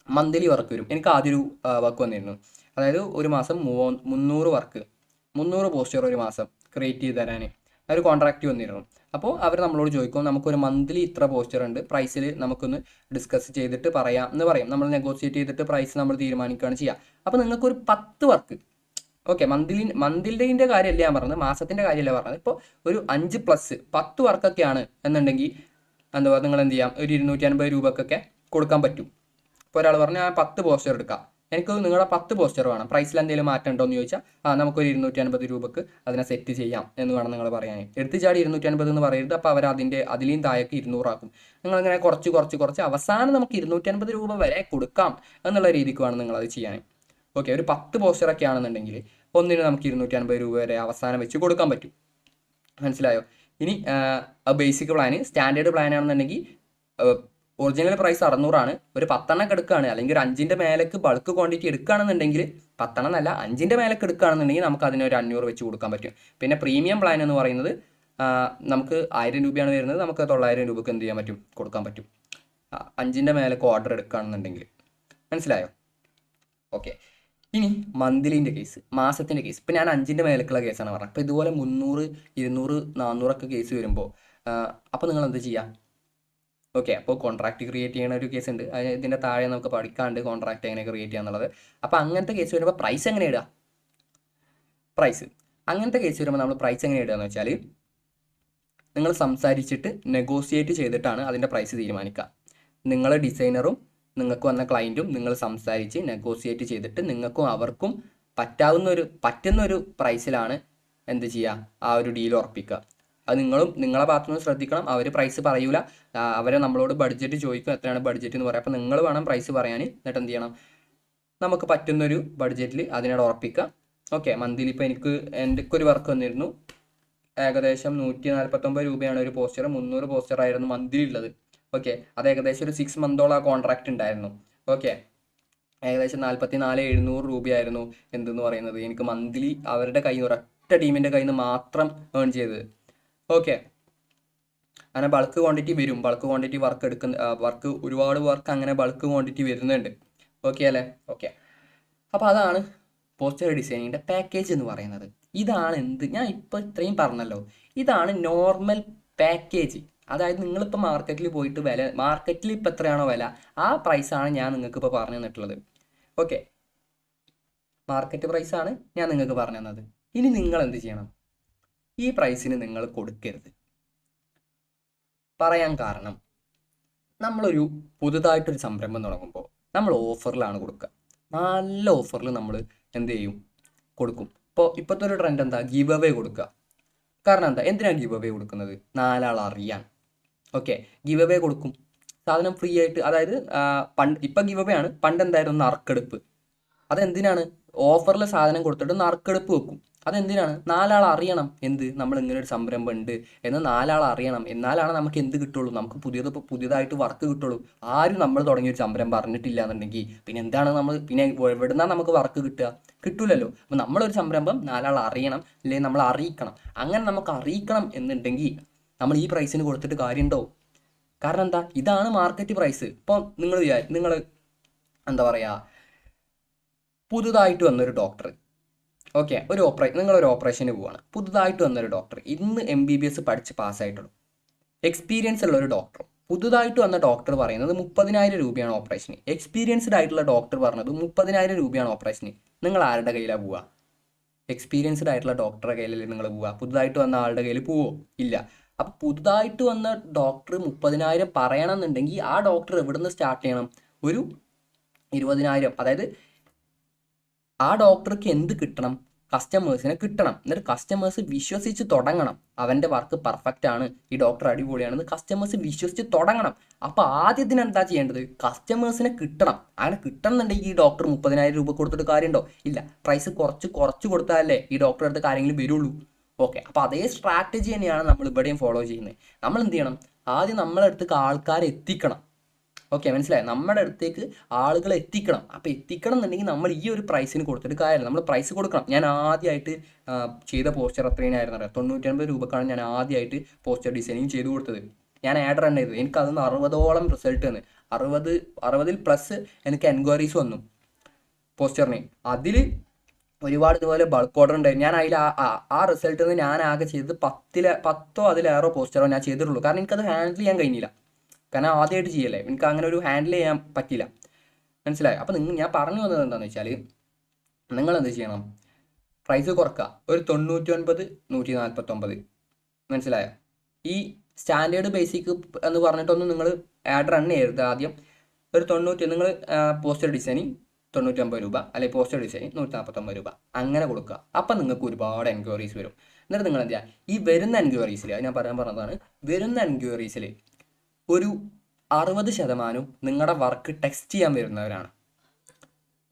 Speaker 1: മന്ത്ലി വർക്ക് വരും. എനിക്ക് ആദ്യം ഒരു വർക്ക് വന്നിരുന്നു, അതായത് ഒരു മാസം 300 പോസ്റ്റർ ഒരു മാസം ക്രിയേറ്റ് ചെയ്ത് തരാൻ ഒരു കോൺട്രാക്റ്റ് വന്നിരുന്നു. അപ്പോൾ അവർ നമ്മളോട് ചോദിക്കും നമുക്കൊരു മന്ത്ലി ഇത്ര പോസ്റ്റർ ഉണ്ട്, പ്രൈസിൽ നമുക്കൊന്ന് ഡിസ്കസ് ചെയ്തിട്ട് പറയാം എന്ന് പറയും. നമ്മൾ നെഗോസിയേറ്റ് ചെയ്തിട്ട് പ്രൈസ് നമ്മൾ തീരുമാനിക്കുകയാണ് ചെയ്യുക. അപ്പോൾ നിങ്ങൾക്കൊരു 10 വർക്ക്, ഓക്കെ, മന്ത്ലിൻ്റെ കാര്യമല്ല ഞാൻ പറഞ്ഞത്, മാസത്തിൻ്റെ കാര്യമല്ല പറഞ്ഞത്. ഇപ്പോൾ ഒരു 5+10 വർക്കൊക്കെയാണ് എന്നുണ്ടെങ്കിൽ എന്താ നിങ്ങൾ എന്ത് ചെയ്യാം, ഒരു 250 രൂപക്കൊക്കെ കൊടുക്കാൻ പറ്റും. ഇപ്പോൾ ഒരാൾ പറഞ്ഞാൽ 10 പോസ്റ്റർ എടുക്കാം, എനിക്ക് നിങ്ങളുടെ 10 പോസ്റ്റർ വേണം, പ്രൈസിൽ എന്തെങ്കിലും മാറ്റം ഉണ്ടോ എന്ന് ചോദിച്ചാൽ നമുക്കൊരു 250 രൂപക്ക് അതിനെ സെറ്റ് ചെയ്യാം എന്ന് വേണം നിങ്ങൾ പറയാൻ. എടുത്ത് ചാടി 250 എന്ന് പറയരുത്, അപ്പോൾ അവർ അതിലെയും താഴേക്ക് 200 ആക്കും. നിങ്ങളിങ്ങനെ കുറച്ച് അവസാനം നമുക്ക് 250 രൂപ വരെ കൊടുക്കാം എന്നുള്ള രീതിക്ക് വേണം നിങ്ങളത് ചെയ്യാൻ. ഓക്കെ, ഒരു 10 പോസ്റ്ററൊക്കെ ആണെന്നുണ്ടെങ്കിൽ ഒന്നിന് നമുക്ക് 250 രൂപ വരെ അവസാനം വെച്ച് കൊടുക്കാൻ പറ്റും. മനസ്സിലായോ? ഇനി ബേസിക് പ്ലാന്, സ്റ്റാൻഡേർഡ് പ്ലാൻ ആണെന്നുണ്ടെങ്കിൽ ഒറിജിനൽ പ്രൈസ് 600 ആണ്. ഒരു 10 എടുക്കുകയാണ്, അല്ലെങ്കിൽ ഒരു 5ൻ്റെ മേലേക്ക് ബൾക്ക് ക്വാണ്ടിറ്റി എടുക്കുകയാണെന്നുണ്ടെങ്കിൽ 10 എന്നല്ല 5ൻ്റെ മേലേക്ക് എടുക്കുകയാണെന്നുണ്ടെങ്കിൽ നമുക്ക് അതിനൊരു 500 വെച്ച് കൊടുക്കാൻ പറ്റും. പിന്നെ പ്രീമിയം പ്ലാൻ എന്ന് പറയുന്നത് നമുക്ക് 1000 രൂപയാണ് വരുന്നത്, നമുക്ക് 900 രൂപക്ക് എന്ത് ചെയ്യാൻ പറ്റും, കൊടുക്കാൻ പറ്റും, 5ൻ്റെ മേലേക്ക് ഓർഡർ എടുക്കുകയാണെന്നുണ്ടെങ്കിൽ. മനസ്സിലായോ? ഓക്കെ, ഇനി മന്ത്ലിൻ്റെ കേസ്, മാസത്തിൻ്റെ കേസ്. ഇപ്പം ഞാൻ 5ൻ്റെ മേലേക്കുള്ള കേസാണ് പറഞ്ഞത്. അപ്പോൾ ഇതുപോലെ 300, 200, 400 കേസ് വരുമ്പോൾ അപ്പോൾ നിങ്ങൾ എന്ത് ചെയ്യുക? ഓക്കെ, അപ്പോൾ കോൺട്രാക്റ്റ് ക്രിയേറ്റ് ചെയ്യുന്ന ഒരു കേസ് ഉണ്ട്, ഇതിൻ്റെ താഴെ നമുക്ക് പഠിക്കാണ്ട് കോൺട്രാക്റ്റ് എങ്ങനെ ക്രിയേറ്റ് ചെയ്യുക എന്നുള്ളത്. അപ്പോൾ അങ്ങനത്തെ കേസ് വരുമ്പോൾ പ്രൈസ് എങ്ങനെ ഇടുക? അങ്ങനത്തെ കേസ് വരുമ്പോൾ നമ്മൾ പ്രൈസ് എങ്ങനെ ഇടുക എന്ന് വെച്ചാൽ നിങ്ങൾ സംസാരിച്ചിട്ട് നെഗോസിയേറ്റ് ചെയ്തിട്ടാണ് അതിൻ്റെ പ്രൈസ് തീരുമാനിക്കുക. നിങ്ങൾ ഡിസൈനറും നിങ്ങൾക്ക് വന്ന ക്ലയൻറ്റും നിങ്ങൾ സംസാരിച്ച് നെഗോസിയേറ്റ് ചെയ്തിട്ട് നിങ്ങൾക്കും അവർക്കും പറ്റുന്ന ഒരു പ്രൈസിലാണ് എന്ത് ചെയ്യുക, ആ ഒരു ഡീൽ ഉറപ്പിക്കുക. അത് നിങ്ങളെ ഭാഗത്തുനിന്ന് ശ്രദ്ധിക്കണം. അവർ പ്രൈസ് പറയൂല, അവരെ നമ്മളോട് ബഡ്ജറ്റ് ചോദിക്കും, എത്രയാണ് ബഡ്ജറ്റ് എന്ന് പറയാം. അപ്പോൾ നിങ്ങൾ വേണം പ്രൈസ് പറയാൻ. എന്നിട്ട് എന്ത് ചെയ്യണം, നമുക്ക് പറ്റുന്നൊരു ബഡ്ജറ്റിൽ അതിനോട് ഉറപ്പിക്കുക. ഓക്കെ, മന്ത്ലി ഇപ്പോൾ എൻ്റെ ഒരു വർക്ക് വന്നിരുന്നു, ഏകദേശം 149 രൂപയാണ് ഒരു പോസ്റ്റർ, 300 പോസ്റ്റർ ആയിരുന്നു മന്ത്ലി ഉള്ളത്. ഓക്കെ, അത് ഏകദേശം ഒരു 6 മന്തോളം ആ കോൺട്രാക്റ്റ് ഉണ്ടായിരുന്നു. ഓക്കെ, ഏകദേശം 44,700 രൂപയായിരുന്നു എന്തെന്ന് പറയുന്നത് എനിക്ക് മന്ത്ലി അവരുടെ കയ്യിൽ നിന്ന്, ഒരൊറ്റ ടീമിൻ്റെ കയ്യിൽ നിന്ന് മാത്രം ഏൺ ചെയ്തത്. ഓക്കെ, അങ്ങനെ ബൾക്ക് ക്വാണ്ടിറ്റി വരും, ബൾക്ക് ക്വാണ്ടിറ്റി വർക്ക് ഒരുപാട് വർക്ക് അങ്ങനെ ബൾക്ക് ക്വാണ്ടിറ്റി വരുന്നുണ്ട്. ഓക്കെ അല്ലേ? ഓക്കെ, അപ്പോൾ അതാണ് പോസ്റ്റർ ഡിസൈനിങ്ങിൻ്റെ പാക്കേജ് എന്ന് പറയുന്നത്. ഇതാണ് ഞാൻ ഇപ്പോൾ ഇത്രയും പറഞ്ഞല്ലോ, ഇതാണ് നോർമൽ പാക്കേജ്. അതായത് നിങ്ങളിപ്പോൾ മാർക്കറ്റിൽ പോയിട്ട് മാർക്കറ്റിൽ ഇപ്പോൾ എത്രയാണോ വില ആ പ്രൈസാണ് ഞാൻ നിങ്ങൾക്ക് ഇപ്പോൾ പറഞ്ഞു തന്നിട്ടുള്ളത്. ഓക്കെ, മാർക്കറ്റ് പ്രൈസാണ് ഞാൻ നിങ്ങൾക്ക് പറഞ്ഞു തന്നത്. ഇനി നിങ്ങൾ എന്ത് ചെയ്യണം? ഈ പ്രൈസിന് നിങ്ങൾ കൊടുക്കരുത്. പറയാൻ കാരണം, നമ്മളൊരു പുതുതായിട്ടൊരു സംരംഭം തുടങ്ങുമ്പോൾ നമ്മൾ ഓഫറിലാണ് കൊടുക്കുക. നല്ല ഓഫറിൽ നമ്മൾ എന്ത് ചെയ്യും? കൊടുക്കും. ഇപ്പോഴത്തെ ഒരു ട്രെൻഡ് എന്താ? ഗീവ് അവേ കൊടുക്കുക. കാരണം എന്താ? എന്തിനാണ് ഗീവ് അവേ കൊടുക്കുന്നത്? 4 ആൾ അറിയാൻ. ഓക്കെ, ഗീവ് അവേ കൊടുക്കും, സാധനം ഫ്രീ ആയിട്ട്. അതായത് ഇപ്പം ഗീവ് അവേ ആണ്, പണ്ട് എന്തായിരുന്നു? നറുക്കെടുപ്പ്. അതെന്തിനാണ്? ഓഫറിൽ സാധനം കൊടുത്തിട്ട് നറുക്കെടുപ്പ് വെക്കും. അതെന്തിനാണ്? 4 ആൾ അറിയണം. എന്ത്? നമ്മൾ ഇങ്ങനെ ഒരു സംരംഭം ഉണ്ട് എന്ന് 4 ആൾ അറിയണം. എന്നാലാണ് നമുക്ക് എന്ത് കിട്ടുള്ളൂ? നമുക്ക് പുതിയതായിട്ട് വർക്ക് കിട്ടുള്ളൂ. ആരും നമ്മൾ തുടങ്ങിയൊരു സംരംഭം അറിഞ്ഞിട്ടില്ല എന്നുണ്ടെങ്കിൽ പിന്നെ എന്താണ് പിന്നെ എവിടുന്നാ നമുക്ക് വർക്ക് കിട്ടുക? കിട്ടൂലല്ലോ. അപ്പം നമ്മളൊരു സംരംഭം 4 ആൾ അറിയണം, അല്ലെങ്കിൽ നമ്മൾ അറിയിക്കണം. അങ്ങനെ നമുക്ക് അറിയിക്കണം എന്നുണ്ടെങ്കിൽ നമ്മൾ ഈ പ്രൈസിന് കൊടുത്തിട്ട് കാര്യമുണ്ടോ? കാരണം എന്താ? ഇതാണ് മാർക്കറ്റ് പ്രൈസ്. ഇപ്പോൾ നിങ്ങൾ എന്താ പറയുക, പുതുതായിട്ട് വന്നൊരു ഡോക്ടർ, ഓക്കെ, നിങ്ങളൊരു ഓപ്പറേഷന് പോവാണ്. പുതുതായിട്ട് വന്നൊരു ഡോക്ടർ, ഇന്ന് MBBS പഠിച്ച് പാസ്സായിട്ടുള്ളൂ. എക്സ്പീരിയൻസ് ഉള്ള ഒരു ഡോക്ടർ, പുതുതായിട്ട് വന്ന ഡോക്ടർ പറയുന്നത് 30,000 രൂപയാണ് ഓപ്പറേഷന്. എക്സ്പീരിയൻസ്ഡ് ആയിട്ടുള്ള ഡോക്ടർ പറഞ്ഞത് 30,000 രൂപയാണ് ഓപ്പറേഷന്. നിങ്ങൾ ആരുടെ കയ്യിലാണ് പോവുക? എക്സ്പീരിയൻസ്ഡ് ആയിട്ടുള്ള ഡോക്ടറുടെ കയ്യിലല്ലേ നിങ്ങൾ പോവുക? പുതുതായിട്ട് വന്ന ആളുടെ കയ്യിൽ പോവോ? ഇല്ല. അപ്പം പുതുതായിട്ട് വന്ന ഡോക്ടർ 30,000 പറയണമെന്നുണ്ടെങ്കിൽ ആ ഡോക്ടർ എവിടെ നിന്ന് സ്റ്റാർട്ട് ചെയ്യണം? ഒരു 20,000. അതായത് ആ ഡോക്ടർക്ക് എന്ത് കിട്ടണം? കസ്റ്റമേഴ്സിനെ കിട്ടണം. എന്നിട്ട് കസ്റ്റമേഴ്സ് വിശ്വസിച്ച് തുടങ്ങണം അവൻ്റെ വർക്ക് പെർഫെക്റ്റ് ആണ്, ഈ ഡോക്ടർ അടിപൊളിയാണെന്ന് കസ്റ്റമേഴ്സ് വിശ്വസിച്ച് തുടങ്ങണം. അപ്പോൾ ആദ്യത്തിന് എന്താ ചെയ്യേണ്ടത്? കസ്റ്റമേഴ്സിനെ കിട്ടണം. അങ്ങനെ കിട്ടണമെന്നുണ്ടെങ്കിൽ ഈ ഡോക്ടർ 30,000 രൂപ കൊടുത്തിട്ട് കാര്യമുണ്ടോ? ഇല്ല. പ്രൈസ് കുറച്ച് കൊടുത്താലേ ഈ ഡോക്ടറെ അടുത്ത് കാര്യങ്ങൾ വരുള്ളൂ. ഓക്കെ, അപ്പോൾ അതേ സ്ട്രാറ്റജി തന്നെയാണ് നമ്മൾ ഇവിടെയും ഫോളോ ചെയ്യുന്നത്. നമ്മൾ എന്ത് ചെയ്യണം? ആദ്യം നമ്മളെ അടുത്തേക്ക് ആൾക്കാരെ എത്തിക്കണം. ഓക്കെ, മനസ്സിലായി? നമ്മുടെ അടുത്തേക്ക് ആളുകളെ എത്തിക്കണം. അപ്പോൾ എത്തിക്കണം എന്നുണ്ടെങ്കിൽ നമ്മൾ ഈ ഒരു പ്രൈസിന് കൊടുത്തിട്ട് കാര്യമില്ല, നമ്മൾ പ്രൈസ് കൊടുക്കണം. ഞാൻ ആദ്യമായിട്ട് ചെയ്ത പോസ്റ്റർ എത്രയായിരുന്നു അറിയാം? 99 രൂപക്കാണ് ഞാൻ ആദ്യമായിട്ട് പോസ്റ്റർ ഡിസൈനിങ് ചെയ്ത് കൊടുത്തത്. ഞാൻ ആഡ് റൺ ചെയ്തത്. എനിക്ക് അതിൽ നിന്ന് 60ഓളം റിസൾട്ട് വന്ന്, 60 പ്ലസ് എനിക്ക് എൻക്വയറീസ് വന്നു പോസ്റ്ററിന്. അതിൽ ഒരുപാട് ഇതുപോലെ ബൾക്ക് ഓർഡർ ഉണ്ടായി. ഞാൻ അതിൽ ആ റിസൾട്ടിൽ നിന്ന് ഞാൻ ആകെ ചെയ്തത് 10 അതിലേറെ പോസ്റ്ററോ ഞാൻ ചെയ്തിട്ടുള്ളൂ. കാരണം എനിക്കത് ഹാൻഡിൽ ചെയ്യാൻ കഴിഞ്ഞില്ല. കാരണം ആദ്യമായിട്ട് ചെയ്യല്ലേ, എനിക്ക് അങ്ങനെ ഒരു ഹാൻഡിൽ ചെയ്യാൻ പറ്റില്ല. മനസ്സിലായോ? അപ്പം ഞാൻ പറഞ്ഞു വന്നത് എന്താണെന്ന് വെച്ചാൽ, നിങ്ങൾ എന്ത് ചെയ്യണം? പ്രൈസ് കുറക്കുക. ഒരു 99, 149. മനസ്സിലായോ? ഈ സ്റ്റാൻഡേർഡ് ബേസിക് എന്ന് പറഞ്ഞിട്ടൊന്നും നിങ്ങൾ ആഡ് റൺ ചെയ്യരുത്. ആദ്യം ഒരു 90, നിങ്ങൾ പോസ്റ്റർ ഡിസൈനിങ് 99 രൂപ, അല്ലെങ്കിൽ പോസ്റ്റർ ഡിസൈനിങ് 149 രൂപ, അങ്ങനെ കൊടുക്കുക. അപ്പം നിങ്ങൾക്ക് ഒരുപാട് എൻക്വയറീസ് വരും. എന്നിട്ട് നിങ്ങൾ എന്ത് ചെയ്യുക? ഈ വരുന്ന എൻക്വയറീസിൽ, ഞാൻ പറഞ്ഞതാണ്, വരുന്ന എൻക്വയറീസിൽ ഒരു 60% നിങ്ങളുടെ വർക്ക് ടെക്സ്റ്റ് ചെയ്യാൻ വരുന്നവരാണ്.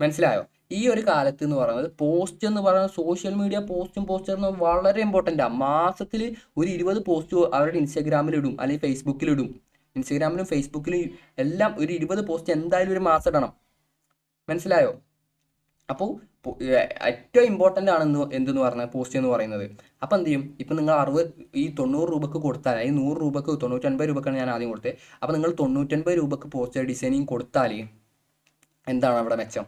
Speaker 1: മനസ്സിലായോ? ഈ ഒരു കാലത്ത് എന്ന് പറയുന്നത് പോസ്റ്റ് എന്ന് പറയുന്നത്, സോഷ്യൽ മീഡിയ പോസ്റ്റർ വളരെ ഇമ്പോർട്ടൻ്റ് ആണ്. മാസത്തിൽ ഒരു 20 പോസ്റ്റ് അവരുടെ ഇൻസ്റ്റാഗ്രാമിലിടും, അല്ലെങ്കിൽ ഫേസ്ബുക്കിലിടും. ഇൻസ്റ്റാഗ്രാമിലും ഫേസ്ബുക്കിലും എല്ലാം ഒരു 20 പോസ്റ്റ് എന്തായാലും ഒരു മാസം ഇടണം. മനസ്സിലായോ? അപ്പോൾ ഏറ്റവും ഇമ്പോർട്ടൻ്റ് ആണ് എന്തെന്ന് പറഞ്ഞാൽ പോസ്റ്റ് എന്ന് പറയുന്നത്. അപ്പോൾ എന്ത് ചെയ്യും? ഇപ്പം നിങ്ങൾ 90 രൂപക്ക് കൊടുത്താൽ, ഈ 100 രൂപക്ക്, 99 രൂപക്കാണ് ഞാൻ ആദ്യം കൊടുത്തത്. അപ്പോൾ നിങ്ങൾ 99 രൂപക്ക് പോസ്റ്റർ ഡിസൈനിങ് കൊടുത്താൽ എന്താണ് അവിടെ മെച്ചം?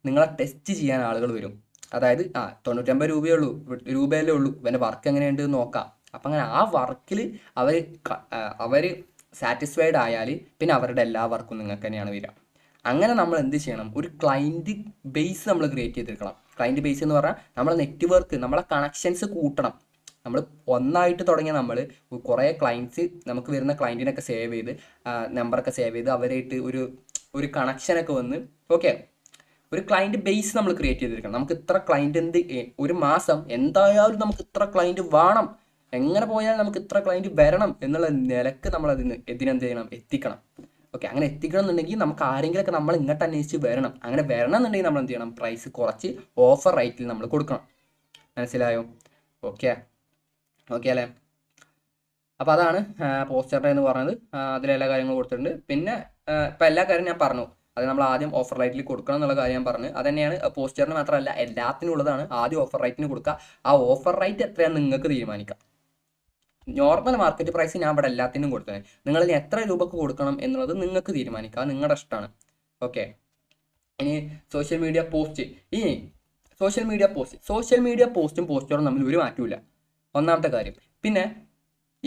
Speaker 1: നിങ്ങളെ ടെസ്റ്റ് ചെയ്യാൻ ആളുകൾ വരും. അതായത് 99 രൂപയല്ലേ ഉള്ളൂ, ഇവൻ്റെ വർക്ക് എങ്ങനെയുണ്ട് നോക്കാം. അപ്പം അങ്ങനെ ആ വർക്കിൽ അവർ സാറ്റിസ്ഫൈഡ് ആയാൽ പിന്നെ അവരുടെ എല്ലാ വർക്കും നിങ്ങൾക്ക് തന്നെയാണ് വരിക. അങ്ങനെ നമ്മൾ എന്ത് ചെയ്യണം? ഒരു ക്ലൈൻറ്റ് ബേസ് നമ്മൾ ക്രിയേറ്റ് ചെയ്തെടുക്കണം. ക്ലൈൻറ്റ് ബേസ് എന്ന് പറഞ്ഞാൽ നമ്മളെ നെറ്റ്വർക്ക്, നമ്മളെ കണക്ഷൻസ് കൂട്ടണം. നമ്മൾ ഒന്നായിട്ട് തുടങ്ങിയ നമ്മൾ കുറേ ക്ലൈൻറ്റ്സ്, നമുക്ക് വരുന്ന ക്ലൈൻറ്റിനൊക്കെ സേവ് ചെയ്ത്, നമ്പറൊക്കെ സേവ് ചെയ്ത് അവരായിട്ട് ഒരു കണക്ഷനൊക്കെ വന്ന്, ഓക്കെ, ഒരു ക്ലൈൻറ്റ് ബേസ് നമ്മൾ ക്രിയേറ്റ് ചെയ്തെടുക്കണം. നമുക്ക് ഇത്ര ക്ലൈൻറ്റ് ഒരു മാസം എന്തായാലും നമുക്ക് ഇത്ര ക്ലൈൻറ്റ് വേണം, എങ്ങനെ പോയാലും നമുക്ക് ഇത്ര ക്ലൈൻറ്റ് വരണം എന്നുള്ള നിലക്ക് നമ്മൾ എന്ത് ചെയ്യണം? എത്തിക്കണം. ഓക്കെ, അങ്ങനെ എത്തിക്കണം എന്നുണ്ടെങ്കിൽ നമുക്ക് ആരെങ്കിലുമൊക്കെ നമ്മൾ ഇങ്ങോട്ട് അന്വേഷിച്ച് വരണം. അങ്ങനെ വരണം എന്നുണ്ടെങ്കിൽ നമ്മൾ എന്ത് ചെയ്യണം? പ്രൈസ് കുറച്ച് ഓഫർ റേറ്റിൽ നമ്മൾ കൊടുക്കണം. മനസ്സിലായോ? ഓക്കെ അല്ലേ? അപ്പോൾ അതാണ് പോസ്റ്റർ എന്ന് പറയുന്നത്. അതിലെല്ലാ കാര്യങ്ങളും കൊടുത്തിട്ടുണ്ട്. പിന്നെ ഇപ്പം എല്ലാ കാര്യം ഞാൻ പറഞ്ഞു. അത് നമ്മൾ ആദ്യം ഓഫർ റേറ്റിൽ കൊടുക്കണം എന്നുള്ള കാര്യം ഞാൻ പറഞ്ഞു. അത് തന്നെയാണ് പോസ്റ്ററിന് മാത്രമല്ല എല്ലാത്തിനും ഉള്ളതാണ്. ആദ്യം ഓഫർ റേറ്റിന് കൊടുക്കുക. ആ ഓഫർ റേറ്റ് എത്രയാണെന്ന് നിങ്ങൾക്ക് തീരുമാനിക്കാം. നോർമൽ മാർക്കറ്റ് പ്രൈസ് ഞാൻ ഇവിടെ എല്ലാത്തിനും കൊടുത്തത്. നിങ്ങളിനി എത്ര രൂപക്ക് കൊടുക്കണം എന്നുള്ളത് നിങ്ങൾക്ക് തീരുമാനിക്കാം, നിങ്ങളുടെ ഇഷ്ടമാണ്. ഓക്കെ, ഇനി സോഷ്യൽ മീഡിയ പോസ്റ്റും പോസ്റ്ററും തമ്മിൽ ഒരു മാറ്റമില്ല, ഒന്നാമത്തെ കാര്യം. പിന്നെ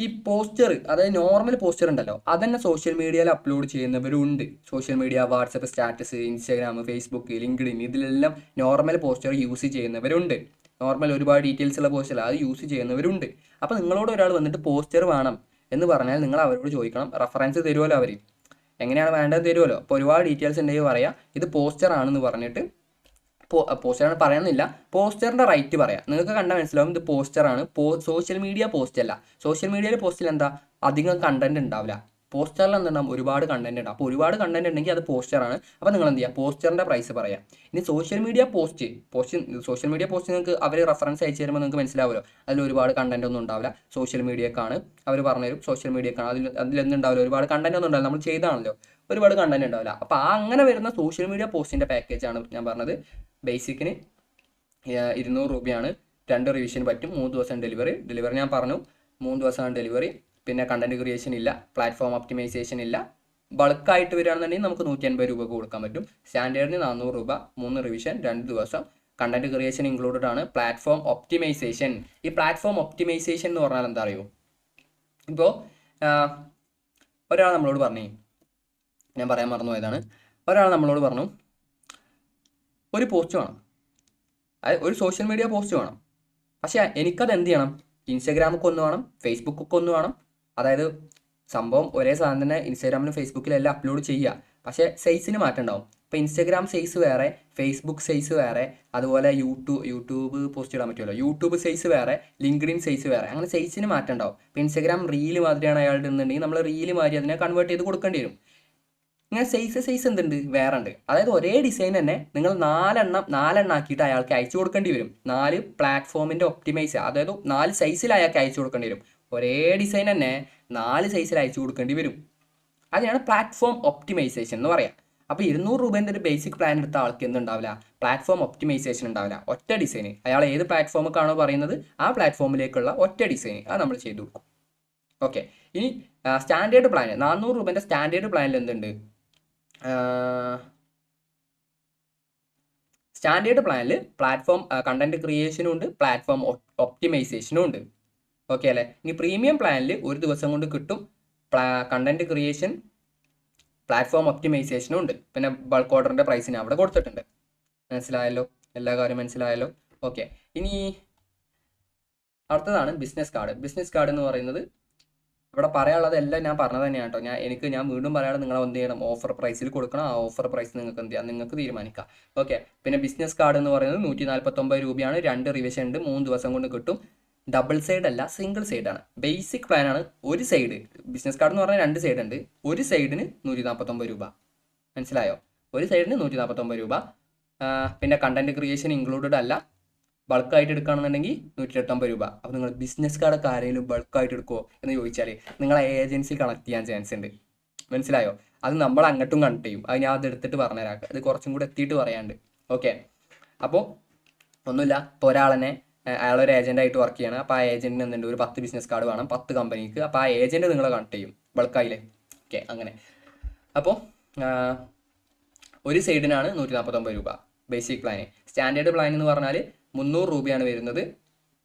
Speaker 1: ഈ പോസ്റ്റർ, അതായത് നോർമൽ പോസ്റ്റർ ഉണ്ടല്ലോ, അതന്നെ സോഷ്യൽ മീഡിയയിൽ അപ്ലോഡ് ചെയ്യുന്നവരും ഉണ്ട്. Social media, WhatsApp status, Instagram, Facebook, LinkedIn, ഇതിലെല്ലാം നോർമൽ പോസ്റ്റർ യൂസ് ചെയ്യുന്നവരുണ്ട്. നോർമൽ ഒരുപാട് ഡീറ്റെയിൽസ് ഉള്ള പോസ്റ്റർ അത് യൂസ് ചെയ്യുന്നവരുണ്ട്. അപ്പോൾ നിങ്ങളോട് ഒരാൾ വന്നിട്ട് പോസ്റ്റർ വേണം എന്ന് പറഞ്ഞാൽ നിങ്ങൾ അവരോട് ചോദിക്കണം, റെഫറൻസ് തരുമല്ലോ അവർ, എങ്ങനെയാണ് വേണ്ടത് തരുമല്ലോ. അപ്പോൾ ഒരുപാട് ഡീറ്റെയിൽസ് ഉണ്ടെങ്കിൽ പറയാം ഇത് പോസ്റ്റർ ആണെന്ന് പറഞ്ഞിട്ട്, പോസ്റ്ററാണ് പറയാമെന്നില്ല, പോസ്റ്ററിൻ്റെ റൈറ്റ് പറയാം. നിങ്ങൾക്ക് കണ്ടാൽ മനസ്സിലാവും ഇത് പോസ്റ്ററാണ്. സോഷ്യൽ മീഡിയ പോസ്റ്റ് അല്ല. സോഷ്യൽ മീഡിയയിൽ പോസ്റ്റിൽ എന്താ അധികം കണ്ടന്റ് ഉണ്ടാവില്ല, പോസ്റ്ററിൽ എന്തുണ്ടാവും ഒരുപാട് കണ്ടന്റ് ഉണ്ടാവും. അപ്പോൾ ഒരുപാട് കണ്ടന്റ് ഉണ്ടെങ്കിൽ അത് പോസ്റ്ററാണ്. അപ്പോൾ നിങ്ങൾ എന്ത് ചെയ്യുക, പോസ്റ്ററിൻ്റെ പ്രൈസ് പറയാം. ഇനി social media post social media post നിങ്ങൾക്ക് അവർ റെഫറൻസ് അയച്ചു തരുമ്പോൾ നിങ്ങൾക്ക് മനസ്സിലാവുമല്ലോ അതിൽ ഒരുപാട് കണ്ടന്റ് ഒന്നും ഉണ്ടാവില്ല, സോഷ്യൽ മീഡിയക്കാണ് അവർ പറഞ്ഞുതരും, സോഷ്യൽ മീഡിയക്കാണ്, അതിലൊന്നും ഉണ്ടാവില്ല, ഒരുപാട് കണ്ടന്റ് ഒന്നും ഉണ്ടാവില്ല, നമ്മൾ ചെയ്താണല്ലോ, ഒരുപാട് കണ്ടന്റ് ഉണ്ടാവില്ല. അപ്പോൾ അങ്ങനെ വരുന്ന സോഷ്യൽ മീഡിയ പോസ്റ്റിൻ്റെ പാക്കേജാണ് ഞാൻ പറഞ്ഞത്. ബേസിക്കിന് 200 രൂപയാണ്, 2 റിവിഷൻ പറ്റും, 3 ദിവസം ഡെലിവറി ഞാൻ പറഞ്ഞു, 3 ദിവസമാണ് ഡെലിവറി. പിന്നെ കണ്ടന്റ് ക്രിയേഷൻ ഇല്ല, പ്ലാറ്റ്ഫോം ഒപ്റ്റിമൈസേഷൻ ഇല്ല. ബൾക്കായിട്ട് വരികയാണെന്നുണ്ടെങ്കിൽ നമുക്ക് 150 രൂപ കൊടുക്കാൻ പറ്റും. സ്റ്റാൻഡേർഡിന് 400 രൂപ, 3 റിവിഷൻ, 2 ദിവസം. കണ്ടന്റ് ക്രിയേഷൻ ഇൻക്ലൂഡഡ് ആണ്. പ്ലാറ്റ്ഫോം ഒപ്റ്റിമൈസേഷൻ, ഈ പ്ലാറ്റ്ഫോം ഒപ്റ്റിമൈസേഷൻ എന്ന് പറഞ്ഞാൽ എന്താ അറിയോ, ഇപ്പോൾ ഒരാൾ നമ്മളോട് പറഞ്ഞു, ഞാൻ പറയാൻ മറന്നു പോയതാണ്, ഒരാൾ നമ്മളോട് പറഞ്ഞു ഒരു പോസ്റ്റ് വേണം, അതായത് ഒരു സോഷ്യൽ മീഡിയ പോസ്റ്റ് വേണം, പക്ഷേ എനിക്കത് എന്ത് ചെയ്യണം, ഇൻസ്റ്റാഗ്രാമൊക്കെ ഒന്ന് വേണം, ഫേസ്ബുക്കൊക്കെ ഒന്ന് വേണം. അതായത് സംഭവം ഒരേ സാധനം തന്നെ ഇൻസ്റ്റാഗ്രാമിലും ഫേസ്ബുക്കിലും എല്ലാം അപ്ലോഡ് ചെയ്യുക, പക്ഷേ സൈസിന് മാറ്റം ഉണ്ടാവും. ഇപ്പോൾ ഇൻസ്റ്റാഗ്രാം സൈസ് വേറെ, ഫേസ്ബുക്ക് സൈസ് വേറെ, അതുപോലെ യൂട്യൂബ് പോസ്റ്റ് ഇടാൻ പറ്റുമല്ലോ, യൂട്യൂബ് സൈസ് വേറെ, ലിങ്ക്ഡിൻ സൈസ് വേറെ, അങ്ങനെ സൈസിന് മാറ്റം ഉണ്ടാവും. ഇപ്പോൾ ഇൻസ്റ്റാഗ്രാം റീല് മാതിരിയാണ് അയാളുടെ ഉണ്ടെന്നുണ്ടെങ്കിൽ നമ്മൾ റീല് മാതിരി അതിനെ കൺവേർട്ട് ചെയ്ത് കൊടുക്കേണ്ടി വരും. ഇങ്ങനെ സൈസ് എന്തുണ്ട് വേറെ ഉണ്ട്. അതായത് ഒരേ ഡിസൈൻ തന്നെ നിങ്ങൾ നാലെണ്ണം ആക്കിയിട്ട് അയാൾക്ക് അയച്ചു കൊടുക്കേണ്ടി വരും. 4 പ്ലാറ്റ്ഫോമിൻ്റെ ഒപ്റ്റിമൈസ്, അതായത് 4 സൈസിൽ അയാൾക്ക് അയച്ചു കൊടുക്കേണ്ടി വരും. ഒരേ ഡിസൈൻ തന്നെ 4 സൈസിൽ അയച്ചു കൊടുക്കേണ്ടി വരും. അതിനാണ് പ്ലാറ്റ്ഫോം ഒപ്റ്റിമൈസേഷൻ എന്ന് പറയാം. അപ്പോൾ 200 രൂപേൻ്റെ ഒരു ബേസിക് പ്ലാൻ എടുത്ത ആൾക്ക് എന്തുണ്ടാവില്ല, പ്ലാറ്റ്ഫോം ഒപ്റ്റിമൈസേഷൻ ഉണ്ടാവില്ല. ഒറ്റ ഡിസൈൻ, അയാൾ ഏത് പ്ലാറ്റ്ഫോമൊക്കെയാണോ പറയുന്നത് ആ പ്ലാറ്റ്ഫോമിലേക്കുള്ള ഒറ്റ ഡിസൈൻ അത് നമ്മൾ ചെയ്തു കൊടുക്കും. ഓക്കെ, ഇനി സ്റ്റാൻഡേർഡ് പ്ലാൻ 400 രൂപേൻ്റെ സ്റ്റാൻഡേർഡ് പ്ലാനിൽ എന്തുണ്ട്, സ്റ്റാൻഡേർഡ് പ്ലാനിൽ പ്ലാറ്റ്ഫോം കണ്ടന്റ് ക്രിയേഷനും ഉണ്ട്, പ്ലാറ്റ്ഫോം ഒപ്റ്റിമൈസേഷനും ഉണ്ട്. ഓക്കെ അല്ലേ. ഇനി പ്രീമിയം പ്ലാനിൽ ഒരു ദിവസം കൊണ്ട് കിട്ടും കണ്ടന്റ് ക്രിയേഷൻ, പ്ലാറ്റ്ഫോം ഒപ്റ്റിമൈസേഷനും ഉണ്ട്. പിന്നെ ബൾക്ക് ഓർഡറിൻ്റെ പ്രൈസിന് അവിടെ കൊടുത്തിട്ടുണ്ട്. മനസ്സിലായല്ലോ, എല്ലാ കാര്യം മനസ്സിലായല്ലോ. ഓക്കെ, ഇനി അടുത്തതാണ് ബിസിനസ് കാർഡ്. ബിസിനസ് കാർഡ് എന്ന് പറയുന്നത് ഇവിടെ പറയാനുള്ളത് എല്ലാം ഞാൻ പറഞ്ഞത് തന്നെയാണ് കേട്ടോ. ഞാൻ വീണ്ടും പറയാതെ നിങ്ങൾ എന്ത് ചെയ്യണം, ഓഫർ പ്രൈസിൽ കൊടുക്കണം. ആ ഓഫർ പ്രൈസ് നിങ്ങൾക്ക് എന്ത് ചെയ്യാം, നിങ്ങൾക്ക് തീരുമാനിക്കാം. ഓക്കെ, പിന്നെ ബിസിനസ് കാർഡ് എന്ന് പറയുന്നത് 149 രൂപയാണ്. 2 റിവിഷൻ ഉണ്ട്, 3 ദിവസം കൊണ്ട് കിട്ടും. ഡബിൾ സൈഡ് അല്ല, സിംഗിൾ സൈഡാണ്. ബേസിക് പ്ലാനാണ്. ഒരു സൈഡ് ബിസിനസ് കാർഡ് എന്ന് പറഞ്ഞാൽ 2 സൈഡ് ഉണ്ട്. ഒരു സൈഡിന് 149 രൂപ. മനസ്സിലായോ, ഒരു സൈഡിന് 149 രൂപ. പിന്നെ കണ്ടന്റ് ക്രിയേഷൻ ഇൻക്ലൂഡഡ് അല്ല. ബൾക്കായിട്ട് എടുക്കുകയാണെന്നുണ്ടെങ്കിൽ 180 രൂപ. അപ്പോൾ നിങ്ങൾ ബിസിനസ് കാർഡൊക്കെ ആരെങ്കിലും ബൾക്കായിട്ട് എടുക്കുമോ എന്ന് ചോദിച്ചാൽ നിങ്ങളെ ഏജൻസി കണക്ട് ചെയ്യാൻ ചാൻസ് ഉണ്ട്. മനസ്സിലായോ, അത് നമ്മൾ അങ്ങോട്ടും കണക്ട് ചെയ്യും. അത് ഞാൻ അത് എടുത്തിട്ട് പറഞ്ഞുതരാം, അത് കുറച്ചും കൂടെ എത്തിയിട്ട് പറയാണ്ട്. ഓക്കെ, അപ്പോൾ ഒന്നുമില്ല, ഇപ്പോൾ ഒരാളെന്നെ അയാളൊരു ഏജൻ്റായിട്ട് വർക്ക് ചെയ്യണം. അപ്പോൾ ആ ഏജൻറ്റിന് എന്തുണ്ട്, ഒരു 10 ബിസിനസ് കാർഡ് വേണം, 10 കമ്പനിക്ക്. അപ്പോൾ ആ ഏജൻറ്റ് നിങ്ങളെ കണക്ട് ചെയ്യും ബൾക്കായില്ലേ. ഓക്കെ, അങ്ങനെ. അപ്പോൾ ഒരു സൈഡിനാണ് 149 രൂപ ബേസിക് പ്ലാന്. സ്റ്റാൻഡേർഡ് പ്ലാൻ എന്ന് പറഞ്ഞാൽ 300 രൂപയാണ് വരുന്നത്.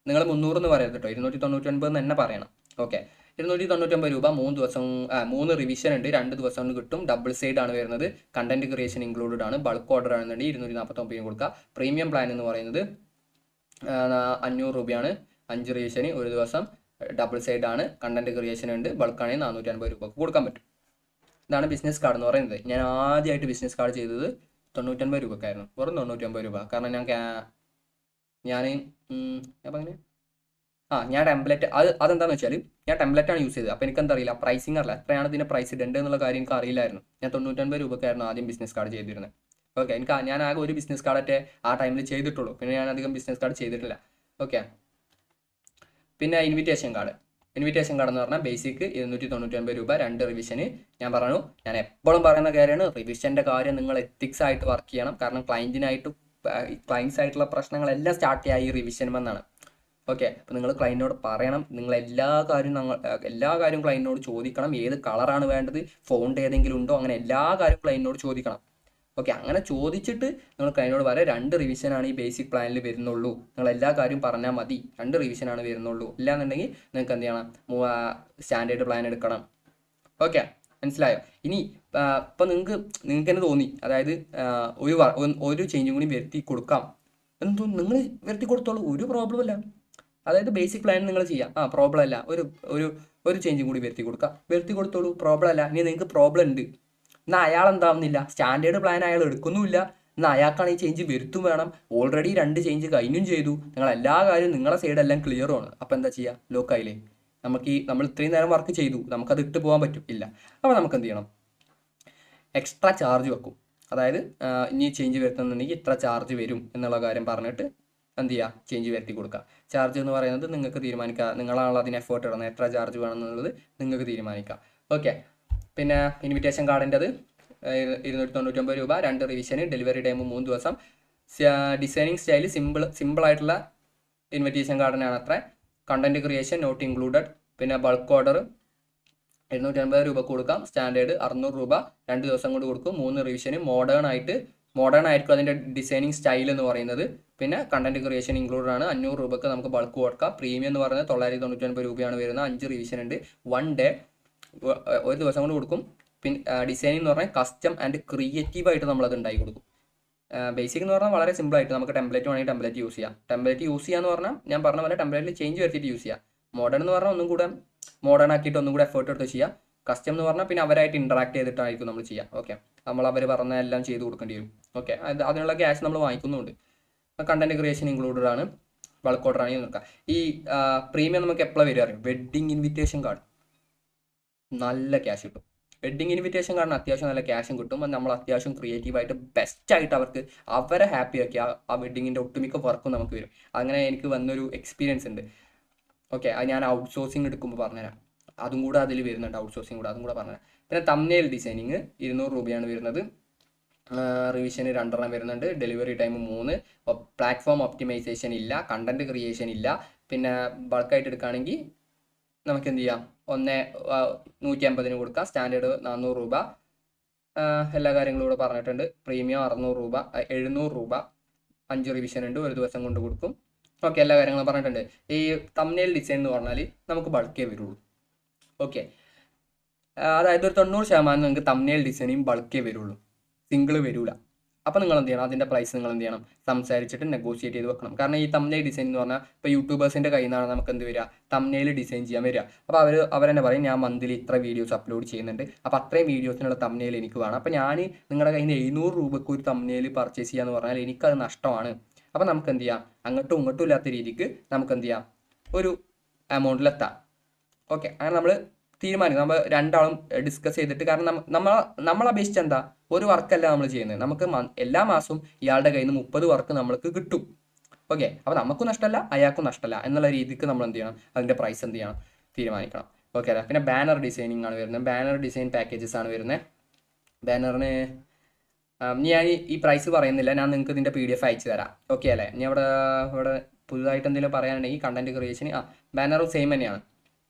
Speaker 1: നിങ്ങൾ 300 എന്ന് പറയരുത് കേട്ടോ, 299 എന്ന് തന്നെ പറയണം. ഓക്കെ, 299 രൂപ. 3 ദിവസം 3 റിവിഷൻ ഉണ്ട്, 2 ദിവസം കൊണ്ട് കിട്ടും. ഡബിൾ സൈഡ് ആണ് വരുന്നത്. കണ്ടന്റ് ക്രിയേഷൻ ഇൻക്ലൂഡഡ് ആണ്. ബൾക്ക് ഓർഡർ ആണെന്നുണ്ടെങ്കിൽ 249 കൊടുക്കുക. പ്രീമിയം പ്ലാൻ എന്ന് പറയുന്നത് 500 രൂപയാണ്. 5 റിവിഷന്, ഒരു ദിവസം. ഡബിൾ സൈഡ് ആണ്, കണ്ടന്റ് ക്രിയേഷൻ ഉണ്ട്. ബൾക്കാണെങ്കിൽ 450 രൂപക്ക് കൊടുക്കാൻ പറ്റും. ഇതാണ് ബിസിനസ് കാർഡ് എന്ന് പറയുന്നത്. ഞാൻ ആദ്യമായിട്ട് ബിസിനസ് കാർഡ് ചെയ്തത് 95 രൂപക്കായിരുന്നു, വെറും 95 രൂപ. കാരണം ഞാൻ ടെംപ്ലേറ്റ് അതെന്താണെന്ന് വെച്ചാൽ ഞാൻ ടെംപ്ലേറ്റാണ് യൂസ് ചെയ്തത്. അപ്പോൾ എനിക്കെന്താ അറിയില്ല, പ്രൈസിങ് അറിയില്ല, എത്രയാണ് ഇതിൻ്റെ പ്രൈസ് ഇടേണ്ടത് എന്നുള്ള കാര്യം എനിക്ക് അറിയില്ലായിരുന്നു. ഞാൻ 95 രൂപക്കായിരുന്നു ആദ്യം ബിസിനസ് കാർഡ് ചെയ്തിരുന്നത്. ഓക്കെ, ഞാൻ ആകെ ഒരു ബിസിനസ് കാർഡൊക്കെ ആ ടൈമിൽ ചെയ്തിട്ടുള്ളൂ. പിന്നെ ഞാൻ അധികം ബിസിനസ് കാർഡ് ചെയ്തിട്ടില്ല. ഓക്കെ, പിന്നെ ഇൻവിറ്റേഷൻ കാർഡ് എന്ന് പറഞ്ഞാൽ ബേസിക് 299 രൂപ. 2 റിവിഷന്. ഞാൻ എപ്പോഴും പറയുന്ന കാര്യമാണ്, റിവിഷൻ്റെ കാര്യം നിങ്ങൾ എത്തിക്സ് ആയിട്ട് വർക്ക് ചെയ്യണം. കാരണം ക്ലയൻസ് ആയിട്ടുള്ള പ്രശ്നങ്ങളെല്ലാം സ്റ്റാർട്ട് ചെയ്യുക ഈ റിവിഷൻ വന്നാണ്. ഓക്കെ, അപ്പോൾ നിങ്ങൾ ക്ലയൻറ്റിനോട് പറയണം, നിങ്ങൾ എല്ലാ കാര്യവും ക്ലയൻറ്റിനോട് ചോദിക്കണം. ഏത് കളറാണ് വേണ്ടത്, ഫോണ്ട് ഏതെങ്കിലും ഉണ്ടോ, അങ്ങനെ എല്ലാ കാര്യവും ക്ലയൻറ്റിനോട് ചോദിക്കണം. ഓക്കെ, അങ്ങനെ ചോദിച്ചിട്ട് നിങ്ങൾ അതിനോട് പറയാം 2 റിവിഷനാണ് ഈ ബേസിക് പ്ലാനിൽ വരുന്നുള്ളൂ, നിങ്ങൾ എല്ലാ കാര്യം പറഞ്ഞാൽ മതി, 2 റിവിഷനാണ് വരുന്നുള്ളൂ. ഇല്ലാന്നുണ്ടെങ്കിൽ നിങ്ങൾക്ക് എന്ത് ചെയ്യണം, സ്റ്റാൻഡേർഡ് പ്ലാൻ എടുക്കണം. ഓക്കെ, മനസ്സിലായോ? ഇനി ഇപ്പം നിങ്ങൾക്ക് തന്നെ തോന്നി, അതായത് ഒരു ചേഞ്ചും കൂടി വരുത്തി കൊടുക്കാം, നിങ്ങൾ വരുത്തി കൊടുത്തോളൂ, ഒരു പ്രോബ്ലം അല്ല. അതായത് ബേസിക് പ്ലാൻ നിങ്ങൾ ചെയ്യാം, പ്രോബ്ലം അല്ല, ഒരു ചേഞ്ചും കൂടി വരുത്തി കൊടുത്തോളൂ, പ്രോബ്ലം അല്ല. ഇനി നിങ്ങൾക്ക് പ്രോബ്ലം ഉണ്ട്, എന്നാൽ അയാൾ എന്താവുന്നില്ല, സ്റ്റാൻഡേർഡ് പ്ലാൻ അയാൾ എടുക്കുന്നുമില്ല, എന്നാൽ അയാൾക്കാണ് ഈ ചേഞ്ച് വരുത്തും വേണം. ഓൾറെഡി 2 ചേഞ്ച് കഴിഞ്ഞും ചെയ്തു, നിങ്ങൾ എല്ലാ കാര്യവും നിങ്ങളെ സൈഡെല്ലാം ക്ലിയറുമാണ്. അപ്പോൾ എന്താ ചെയ്യുക, ലോക്കായില്ലേ? നമ്മൾ ഇത്രയും നേരം വർക്ക് ചെയ്തു, നമുക്കത് ഇട്ട് പോകാൻ പറ്റും ഇല്ല. അപ്പോൾ നമുക്ക് എന്ത് ചെയ്യണം, എക്സ്ട്രാ ചാർജ് വെക്കും. അതായത് ഇനി ചേഞ്ച് വരുത്തുന്നുണ്ടെങ്കിൽ ഇത്ര ചാർജ് വരും എന്നുള്ള കാര്യം പറഞ്ഞിട്ട് എന്ത് ചെയ്യുക, ചേഞ്ച് വരുത്തി കൊടുക്കുക. ചാർജ് എന്ന് പറയുന്നത് നിങ്ങൾക്ക് തീരുമാനിക്കുക, നിങ്ങളാണല്ലോ അതിന് എഫേർട്ട് ഇടുന്നത്, എത്ര ചാർജ് വേണമെന്നുള്ളത് നിങ്ങൾക്ക് തീരുമാനിക്കാം. ഓക്കെ, പിന്നെ ഇൻവിറ്റേഷൻ കാർഡിൻ്റെത് 299 രൂപ, 2 റിവിഷന്, ഡെലിവറി ടൈം 3 ദിവസം, ഡിസൈനിങ് സ്റ്റൈൽ സിമ്പിളായിട്ടുള്ള ഇൻവിറ്റേഷൻ കാർഡിനാണ് അത്ര. Content creation not included. പിന്നെ ബൾക്ക് ഓർഡർ 250 രൂപ കൊടുക്കാം, സ്റ്റാൻഡേർഡ് 600 രൂപ, 2 ദിവസം കൊണ്ട് കൊടുക്കും. 3 റിവിഷന്, മോഡേൺ ആയിരിക്കും അതിൻ്റെ ഡിസൈനിങ് സ്റ്റൈൽ എന്ന് പറയുന്നത്. പിന്നെ കണ്ടന്റ് ക്രിയേഷൻ ഇൻക്ലൂഡഡ് ആണ്. 500 രൂപക്ക് നമുക്ക് ബൾക്ക് കൊടുക്കാം. പ്രീമിയം എന്ന് പറയുന്നത് 999 രൂപയാണ് വരുന്നത്. 5 റിവിഷൻ ഉണ്ട്, 1 ഡേ, ഒരു ദിവസം കൊണ്ട് കൊടുക്കും. പിന്നെ ഡിസൈനിങ് എന്ന് പറഞ്ഞാൽ കസ്റ്റം ആൻഡ് ക്രിയേറ്റീവായിട്ട് നമ്മളത് ഉണ്ടാക്കി കൊടുക്കും. ബേസിക് എന്ന് പറഞ്ഞാൽ വളരെ സിമ്പിളായിട്ട് നമുക്ക് ടെംപ്ലേറ്റ് വേണമെങ്കിൽ ടെംപ്ലേറ്റ് യൂസ് ചെയ്യാം. ടെംപ്ലേറ്റ് യൂസ് ചെയ്യാന്ന് പറഞ്ഞാൽ ഞാൻ പറഞ്ഞ പോലെ ടെംപ്ലേറ്റിൽ ചേഞ്ച് വരുത്തിയിട്ട് യൂസ് ചെയ്യാം. മോഡേൺ എന്ന് പറഞ്ഞാൽ ഒന്നും കൂടെ മോഡേൺ ആക്കിയിട്ട് ഒന്നും കൂടെ എഫേർട്ട് എടുത്ത് ചെയ്യാം. കസ്റ്റം എന്ന് പറഞ്ഞാൽ പിന്നെ അവരായിട്ട് ഇൻട്രാക്ട് ചെയ്തിട്ടായിരിക്കും നമ്മൾ ചെയ്യുക. ഓക്കെ, അവർ പറഞ്ഞ എല്ലാം ചെയ്ത് കൊടുക്കേണ്ടി വരും. ഓക്കെ, അതിനുള്ള ക്യാഷ് നമ്മൾ വാങ്ങിക്കുന്നുണ്ട്. കണ്ടന്റ് ക്രിയേഷൻ ഇൻക്ലൂഡഡ് ആണ്, ബൾക്ക് ഓർഡർ ആണെങ്കിൽ നോക്കാം. ഈ പ്രീമിയം നമുക്ക് എപ്പോഴാണ് വരിക അറിയാം, വെഡ്ഡിങ് ഇൻവിറ്റേഷൻ കാർഡ് നല്ല ക്യാഷ് കിട്ടും. വെഡ്ഡിങ് ഇൻവിറ്റേഷൻ കാർഡിന് അത്യാവശ്യം നല്ല ക്യാഷും കിട്ടും. നമ്മൾ അത്യാവശ്യം ക്രിയേറ്റീവായിട്ട് ബെസ്റ്റായിട്ട് അവരെ ഹാപ്പി ആക്കി ആ വെഡ്ഡിങ്ങിൻ്റെ ഒട്ടുമിക്ക വർക്കും നമുക്ക് വരും. അങ്ങനെ എനിക്ക് വന്നൊരു എക്സ്പീരിയൻസ് ഉണ്ട്. ഓക്കെ, അത് ഞാൻ ഔട്ട് സോഴ്സിങ് എടുക്കുമ്പോൾ പറഞ്ഞുതരാം. അതും കൂടെ അതിൽ വരുന്നുണ്ട്, ഔട്ട് സോഴ്സിങ് കൂടെ, അതും കൂടെ പറഞ്ഞുതരാം. പിന്നെ തംബ്നെയിൽ ഡിസൈനിങ് 200 രൂപയാണ് വരുന്നത്. റിവിഷന് 2 വരുന്നുണ്ട്, ഡെലിവറി ടൈം 3, പ്ലാറ്റ്ഫോം ഒപ്റ്റിമൈസേഷൻ ഇല്ല, കണ്ടന്റ് ക്രിയേഷൻ ഇല്ല. പിന്നെ ബൾക്കായിട്ട് എടുക്കുകയാണെങ്കിൽ നമുക്ക് എന്ത് ചെയ്യാം, 150 കൊടുക്കാം, സ്റ്റാൻഡേർഡ് 400 രൂപ, എല്ലാ കാര്യങ്ങളും ഇവിടെ പറഞ്ഞിട്ടുണ്ട്. പ്രീമിയം 600 രൂപ, 700 രൂപ, 5 റിവിഷൻ ഉണ്ട്, ഒരു ദിവസം കൊണ്ട് കൊടുക്കും. ഓക്കെ, എല്ലാ കാര്യങ്ങളും പറഞ്ഞിട്ടുണ്ട്. ഈ തംബ്നെയിൽ ഡിസൈൻ എന്ന് പറഞ്ഞാൽ നമുക്ക് ബൾക്കേ വരുള്ളൂ. ഓക്കെ, അതായത് ഒരു 90% നിങ്ങൾക്ക് തംബ്നെയിൽ ഡിസൈനിങ് ബൾക്കേ വരുള്ളൂ, സിംഗിൾ വരില്ല. അപ്പോൾ നിങ്ങൾ എന്ത് ചെയ്യണം, അതിൻ്റെ പ്രൈസ് നിങ്ങൾ എന്ത് ചെയ്യണം, സംസാരിച്ചിട്ട് നെഗോഷിയേറ്റ് ചെയ്ത് വെക്കണം. കാരണം ഈ തംബ്നെയിൽ ഡിസൈൻ എന്ന് പറഞ്ഞാൽ ഇപ്പോൾ യൂട്യൂബേഴ്സിൻ്റെ കയ്യിൽ നിന്നാണ് നമുക്ക് എന്ത് വരിക, തംബ്നെയിൽ ഡിസൈൻ ചെയ്യാൻ വരിക. അപ്പോൾ അവരെന്നെ പറയും, ഞാൻ മന്ത്ലി ഇത്ര വീഡിയോസ് അപ്ലോഡ് ചെയ്യുന്നുണ്ട്, അപ്പോൾ അത്രയും വീഡിയോസിനുള്ള തംബ്നെയിൽ എനിക്ക് വേണം. അപ്പോൾ ഞാൻ നിങ്ങളുടെ കയ്യിൽ നിന്ന് 700 രൂപയ്ക്ക് ഒരു തംബ്നെയിൽ പർച്ചേസ് ചെയ്യാന്ന് പറഞ്ഞാൽ എനിക്കത് നഷ്ടമാണ്. അപ്പോൾ നമുക്ക് എന്ത് ചെയ്യാം, അങ്ങോട്ടും ഇങ്ങോട്ടും ഇല്ലാത്ത രീതിക്ക് നമുക്ക് എന്ത് ചെയ്യാം, ഒരു എമൗണ്ടിലെത്താം. ഓക്കെ, അങ്ങനെ നമ്മൾ തീരുമാനിക്കും, നമ്മൾ രണ്ടാളും ഡിസ്കസ് ചെയ്തിട്ട്. കാരണം നമ്മളെ അപേക്ഷിച്ച് എന്താ, ഒരു വർക്കല്ല നമ്മൾ ചെയ്യുന്നത്, നമുക്ക് എല്ലാ മാസവും ഇയാളുടെ കയ്യിൽ നിന്ന് 30 വർക്ക് നമ്മൾക്ക് കിട്ടും. ഓക്കെ, അപ്പോൾ നമുക്കും നഷ്ടമല്ല അയാൾക്കും നഷ്ടമല്ല എന്നുള്ള രീതിക്ക് നമ്മൾ എന്ത് ചെയ്യണം, അതിൻ്റെ പ്രൈസ് എന്ത് ചെയ്യണം, തീരുമാനിക്കണം. ഓക്കെ അല്ലേ. പിന്നെ ബാനർ ഡിസൈനിങ് ആണ് വരുന്നത്, ബാനർ ഡിസൈൻ പാക്കേജസ് ആണ് വരുന്നത്. ബാനറിന് ഞാൻ ഈ പ്രൈസ് പറയുന്നില്ല, ഞാൻ നിങ്ങൾക്ക് ഇതിൻ്റെ PDF അയച്ചു തരാം. ഓക്കെ അല്ലേ. ഇനി ഇവിടെ പുതുതായിട്ട് എന്തെങ്കിലും പറയാനുണ്ടെങ്കിൽ കണ്ടന്റ് ക്രിയേഷൻ ബാനറും സെയിം തന്നെയാണ്.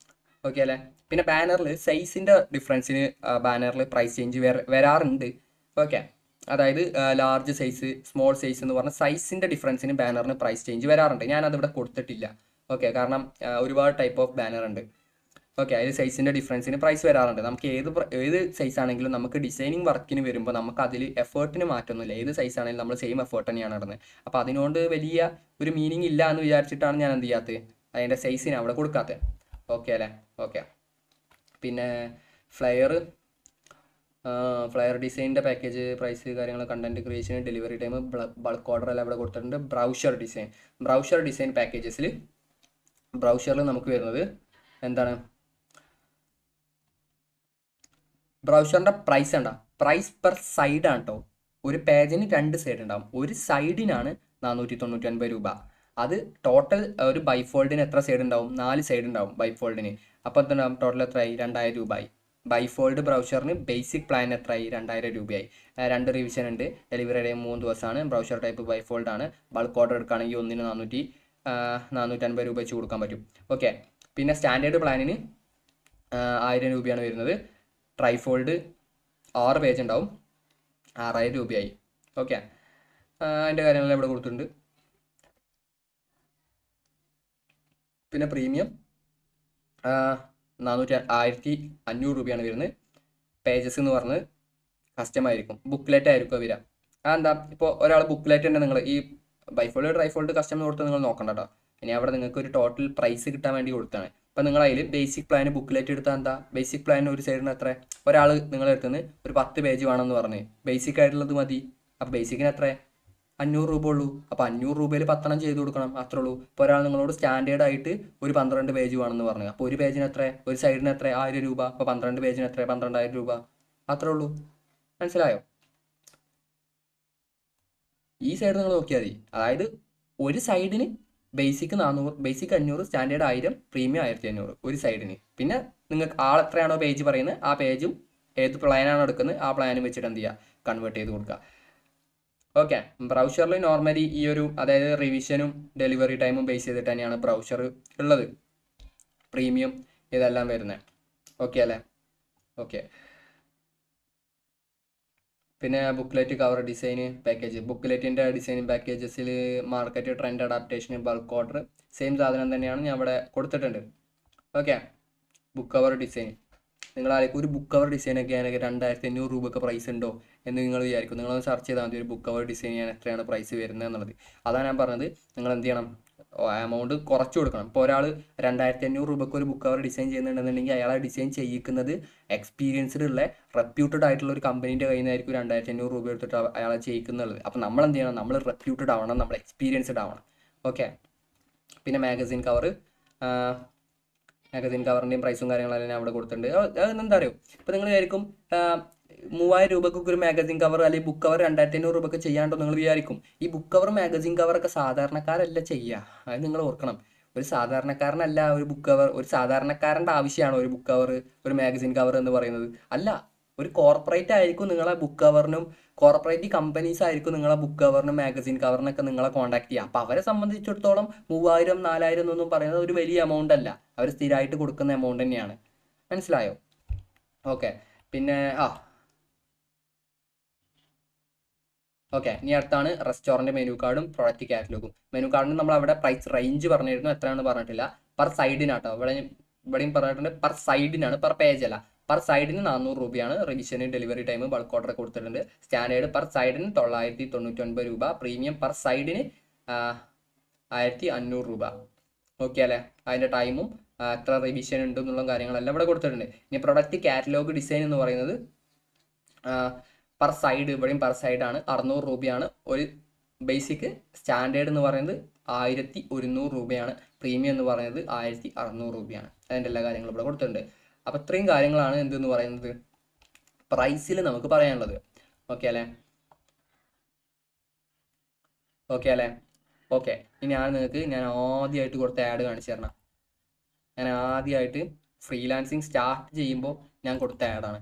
Speaker 1: ഓക്കെ അല്ലേ. പിന്നെ ബാനറിൽ സൈസിൻ്റെ ഡിഫറൻസിന് ബാനറിൽ പ്രൈസ് ചേഞ്ച് വരാറുണ്ട്. ഓക്കെ, അതായത് ലാർജ് സൈസ്, സ്മോൾ സൈസ് എന്ന് പറഞ്ഞ സൈസിൻ്റെ ഡിഫറൻസിന് ബാനറിന് പ്രൈസ് ചേഞ്ച് വരാറുണ്ട്. ഞാനതിവിടെ കൊടുത്തിട്ടില്ല. ഓക്കെ, കാരണം ഒരുപാട് ടൈപ്പ് ഓഫ് ബാനർ ഉണ്ട്. ഓക്കെ, അതിൽ സൈസിൻ്റെ ഡിഫറൻസിന് പ്രൈസ് വരാറുണ്ട്. നമുക്ക് ഏത് സൈസ് ആണെങ്കിലും നമുക്ക് ഡിസൈനിങ് വർക്കിന് വരുമ്പോൾ നമുക്ക് അതിൽ എഫേർട്ടിന് മാറ്റമൊന്നുമില്ല. ഏത് സൈസ് ആണെങ്കിലും നമ്മൾ സെയിം എഫേർട്ട് തന്നെയാണ് ഇടുന്നത്. അപ്പോൾ അതിനോട് വലിയ ഒരു മീനിങ് ഇല്ല എന്ന് വിചാരിച്ചിട്ടാണ് ഞാൻ എന്ത് ചെയ്യാത്തത്, അതിൻ്റെ സൈസിന് അവിടെ കൊടുക്കാത്തത്. ഓക്കെ അല്ലേ. ഓക്കെ, പിന്നെ ഫ്ലയർ ഡിസൈനിൻ്റെ പാക്കേജ് പ്രൈസ് കാര്യങ്ങൾ, content creation, delivery time, bulk order എല്ലാം ഇവിടെ കൊടുത്തിട്ടുണ്ട്. ബ്രൗഷർ ഡിസൈൻ പാക്കേജസിൽ ബ്രൗഷറിൽ നമുക്ക് വരുന്നത് എന്താണ്, ബ്രൗഷറിൻ്റെ പ്രൈസ് ഉണ്ടോ, പ്രൈസ് പെർ സൈഡാണ് കേട്ടോ. ഒരു പേജിന് 2 സൈഡ് ഉണ്ടാവും, ഒരു സൈഡിനാണ് 499 രൂപ. അത് ടോട്ടൽ ഒരു ബൈഫോൾഡിന് എത്ര സൈഡ് ഉണ്ടാവും, 4 സൈഡ് ഉണ്ടാവും ബൈഫോൾഡിന്. അപ്പോൾ എന്തുണ്ടാവും, ടോട്ടൽ എത്രയായി, 2000 രൂപയായി. ബൈഫോൾഡ് ബ്രൗഷറിന് ബേസിക് പ്ലാൻ എത്രയായി, 2000 രൂപയായി. 2 റിവിഷൻ ഉണ്ട്, ഡെലിവറി ടൈം 3 ദിവസമാണ്, ബ്രൗഷർ ടൈപ്പ് ബൈഫോൾഡ് ആണ്. ബൾക്ക് ഓർഡർ എടുക്കുകയാണെങ്കിൽ ഒന്നിന് 450 രൂപ വെച്ച് കൊടുക്കാൻ പറ്റും. ഓക്കെ, പിന്നെ സ്റ്റാൻഡേർഡ് പ്ലാനിന് 1000 രൂപയാണ് വരുന്നത്. ട്രൈഫോൾഡ് 6 പേജ് ഉണ്ടാവും, 6000 രൂപയായി. ഓക്കെ, അതിൻ്റെ കാര്യങ്ങളെല്ലാം ഇവിടെ കൊടുത്തിട്ടുണ്ട്. പിന്നെ പ്രീമിയം 1500 രൂപയാണ് വരുന്നത്. പേജസ് എന്ന് പറഞ്ഞത് കസ്റ്റമായിരിക്കും, ബുക്ക്ലെറ്റ് ആയിരിക്കും വരിക. അതെന്താ, ഇപ്പോൾ ഒരാൾ ബുക്ക്ലെറ്റ് തന്നെ നിങ്ങൾ ഈ ബൈഫോൾട്ട് ട്രൈഫോൾട്ട് കസ്റ്റമർ കൊടുത്ത് നിങ്ങൾ നോക്കണ്ട കേട്ടോ. ഇനി അവിടെ നിങ്ങൾക്ക് ഒരു ടോട്ടൽ പ്രൈസ് കിട്ടാൻ വേണ്ടി കൊടുത്താണ്. അപ്പോൾ നിങ്ങൾ അതിൽ ബേസിക് പ്ലാൻ ബുക്ക്ലെറ്റ് എടുത്താൽ എന്താ, ബേസിക് പ്ലാൻ ഒരു സൈഡിന് എത്ര, ഒരാൾ നിങ്ങളുടെ അടുത്ത് നിന്ന് ഒരു 10 പേജ് വേണമെന്ന് പറഞ്ഞ് ബേസിക് ആയിട്ടുള്ളത് മതി. അപ്പോൾ ബേസിക്കിന് എത്ര, 500 രൂപ ഉള്ളൂ. അപ്പോൾ 500 രൂപയിൽ 10 ചെയ്ത് കൊടുക്കണം, അത്രേ ഉള്ളൂ. ഇപ്പോൾ ഒരാൾ നിങ്ങളോട് സ്റ്റാൻഡേർഡ് ആയിട്ട് ഒരു 12 പേജ് വേണമെന്ന് പറഞ്ഞു, അപ്പോൾ ഒരു പേജിന് എത്ര, ഒരു സൈഡിന് എത്ര, 1000 രൂപ. അപ്പോൾ 12 പേജിന് എത്ര, 12,000 രൂപ, അത്രേ ഉള്ളൂ. മനസ്സിലായോ? ഈ സൈഡ് നിങ്ങൾ നോക്കിയാൽ മതി. അതായത് ഒരു സൈഡിന് ബേസിക് 400, ബേസിക് 500, സ്റ്റാൻഡേർഡ് 1000, പ്രീമിയം 1500 ഒരു സൈഡിന്. പിന്നെ നിങ്ങൾക്ക് ആൾ എത്രയാണോ പേജ് പറയുന്നത് ആ പേജും ഏത് പ്ലാനാണോ എടുക്കുന്നത് ആ പ്ലാനും വെച്ചിട്ട് എന്ത് ചെയ്യുക, കൺവേർട്ട് ചെയ്ത് കൊടുക്കുക. ഓക്കെ, ബ്രൗസറിൽ നോർമലി ഈ ഒരു അതായത് റിവിഷനും ഡെലിവറി ടൈമും ബേസ് ചെയ്തിട്ട് തന്നെയാണ് ബ്രൗസർ ഉള്ളത്, പ്രീമിയം ഇതെല്ലാം വരുന്നത്. ഓക്കെ അല്ലേ? ഓക്കെ. പിന്നെ ബുക്ക്ലെറ്റ്, കവർ ഡിസൈന്, പാക്കേജ്. ബുക്ക്ലെറ്റിൻ്റെ ഡിസൈനും പാക്കേജസിൽ market trend adaptation, bulk order, same സാധനം തന്നെയാണ് ഞാൻ ഇവിടെ കൊടുത്തിട്ടുണ്ട്. Okay, book cover design. നിങ്ങൾ ആരെങ്കിലും ഒരു ബുക്ക് കവർ ഡിസൈൻ ഒക്കെ ആണെങ്കിൽ 2500 രൂപയൊക്കെ പ്രൈസ് ഉണ്ടോ എന്ന് നിങ്ങൾ വിചാരിക്കും. നിങ്ങളൊന്ന് സെർച്ച് ചെയ്താൽ മതി ഒരു ബുക്ക് കവർ ഡിസൈൻ ചെയ്യാൻ എത്രയാണ് പ്രൈസ് വരുന്നത് എന്നുള്ളത്. അതാണ് ഞാൻ പറഞ്ഞത്, നിങ്ങൾ എന്ത് ചെയ്യണം, എമൗണ്ട് കുറച്ച് കൊടുക്കണം. ഇപ്പോൾ ഒരാൾ 2500 രൂപയ്ക്ക് ഒരു ബുക്ക് കവർ ഡിസൈൻ ചെയ്യുന്നുണ്ടെന്നുണ്ടെങ്കിൽ അയാളെ ഡിസൈൻ ചെയ്യിക്കുന്നത് എക്സ്പീരിയൻസ്ഡ് ഉള്ള റെപ്യൂട്ടഡ് ആയിട്ടുള്ള ഒരു കമ്പനീൻ്റെ കയ്യിൽ നിന്നായിരിക്കും 2500 രൂപ എടുത്തിട്ട് അയാളെ ചെയ്യിക്കുന്നുള്ളത്. അപ്പോൾ നമ്മൾ എന്ത് ചെയ്യണം, നമ്മൾ റെപ്യൂട്ടഡ് ആവണം, നമ്മൾ എക്സ്പീരിയൻസ്ഡ് ആവണം. ഓക്കെ. പിന്നെ മാഗസിൻ കവർ, മാഗസിൻ കവറിൻ്റെയും പ്രൈസും കാര്യങ്ങളെല്ലാം ഞാൻ അവിടെ കൊടുത്തിട്ടുണ്ട്. അത് എന്താ അറിയോ, ഇപ്പോൾ നിങ്ങൾ വിചാരിക്കും 3000 രൂപയ്ക്കൊക്കെ ഒരു മാഗസിൻ കവർ അല്ലെങ്കിൽ ബുക്ക് കവർ 2500 രൂപയ്ക്ക് ചെയ്യാണ്ടോ നിങ്ങൾ വിചാരിക്കും. ഈ ബുക്ക് കവർ മാഗസിൻ കവറൊക്കെ സാധാരണക്കാരല്ല ചെയ്യുക, അത് നിങ്ങൾ ഓർക്കണം. ഒരു സാധാരണക്കാരനല്ല ഒരു ബുക്ക് കവർ, ഒരു സാധാരണക്കാരൻ്റെ ആവശ്യമാണോ ഒരു ബുക്ക് കവർ, ഒരു മാഗസിൻ കവർ എന്ന് പറയുന്നത്? അല്ല, ഒരു കോർപ്പറേറ്റ് ആയിരിക്കും നിങ്ങളെ ബുക്ക് കവറിനും, കോർപ്പറേറ്റ് കമ്പനീസ് ആയിരിക്കും നിങ്ങളെ ബുക്ക് കവറിനും മാഗസിൻ കവറിനൊക്കെ നിങ്ങളെ കോൺടാക്ട് ചെയ്യുക. അപ്പോൾ അവരെ സംബന്ധിച്ചിടത്തോളം 3000 4000 എന്നൊന്നും പറയുന്നത് ഒരു വലിയ എമൗണ്ട് അല്ല, അവർ സ്ഥിരമായിട്ട് കൊടുക്കുന്ന എമൗണ്ട് തന്നെയാണ്. മനസ്സിലായോ? ഓക്കെ. പിന്നെ ഓക്കെ, ഇനി അടുത്താണ് റെസ്റ്റോറൻറ്റ് മെനു കാർഡും പ്രൊഡക്റ്റ് കാറ്റലോഗും. മെനു കാർഡിന് നമ്മൾ അവിടെ പ്രൈസ് റേഞ്ച് പറഞ്ഞിരുന്നു, എത്രയാണെന്ന് പറഞ്ഞിട്ടില്ല. പെർ സൈഡിനാട്ടോ, ഇവിടെയും പറഞ്ഞിട്ടുണ്ട് പെർ സൈഡിനാണ്, പെർ പേജ് അല്ല. പെർ സൈഡിന് 400 രൂപയാണ്. റിവിഷന് ഡെലിവറി ടൈം ബൾക്ക് ഓർഡർ കൊടുത്തിട്ടുണ്ട്. സ്റ്റാൻഡേർഡ് പെർ സൈഡിന് 999 രൂപ, പ്രീമിയം പെർ സൈഡിന് 1500 രൂപ. ഓക്കെ അല്ലേ? അതിൻ്റെ ടൈമും എത്ര റിവിഷൻ ഉണ്ട് എന്നുള്ള കാര്യങ്ങളെല്ലാം ഇവിടെ കൊടുത്തിട്ടുണ്ട്. ഇനി പ്രൊഡക്റ്റ് കാറ്റലോഗ് ഡിസൈൻ എന്ന് പറയുന്നത് പെർ സൈഡ്, ഇവിടെയും പെർ സൈഡാണ്, 600 രൂപയാണ് ഒരു ബേസിക്. സ്റ്റാൻഡേർഡ് എന്ന് പറയുന്നത് 1100 രൂപയാണ്, പ്രീമിയം എന്ന് പറയുന്നത് 1600 രൂപയാണ്. അതിൻ്റെ എല്ലാ കാര്യങ്ങളും ഇവിടെ കൊടുത്തിട്ടുണ്ട്. അപ്പോൾ ഇത്രയും കാര്യങ്ങളാണ് എന്തെന്ന് പറയുന്നത് പ്രൈസിൽ നമുക്ക് പറയാനുള്ളത്. ഓക്കെ അല്ലേ? ഓക്കെ അല്ലേ? ഓക്കെ. ഇനി ഞാൻ ആദ്യമായിട്ട് കൊടുത്ത ആഡ് കാണിച്ചു തരണം. ഞാൻ ആദ്യമായിട്ട് ഫ്രീലാൻസിങ് സ്റ്റാർട്ട് ചെയ്യുമ്പോൾ ഞാൻ കൊടുത്ത ആഡാണ്.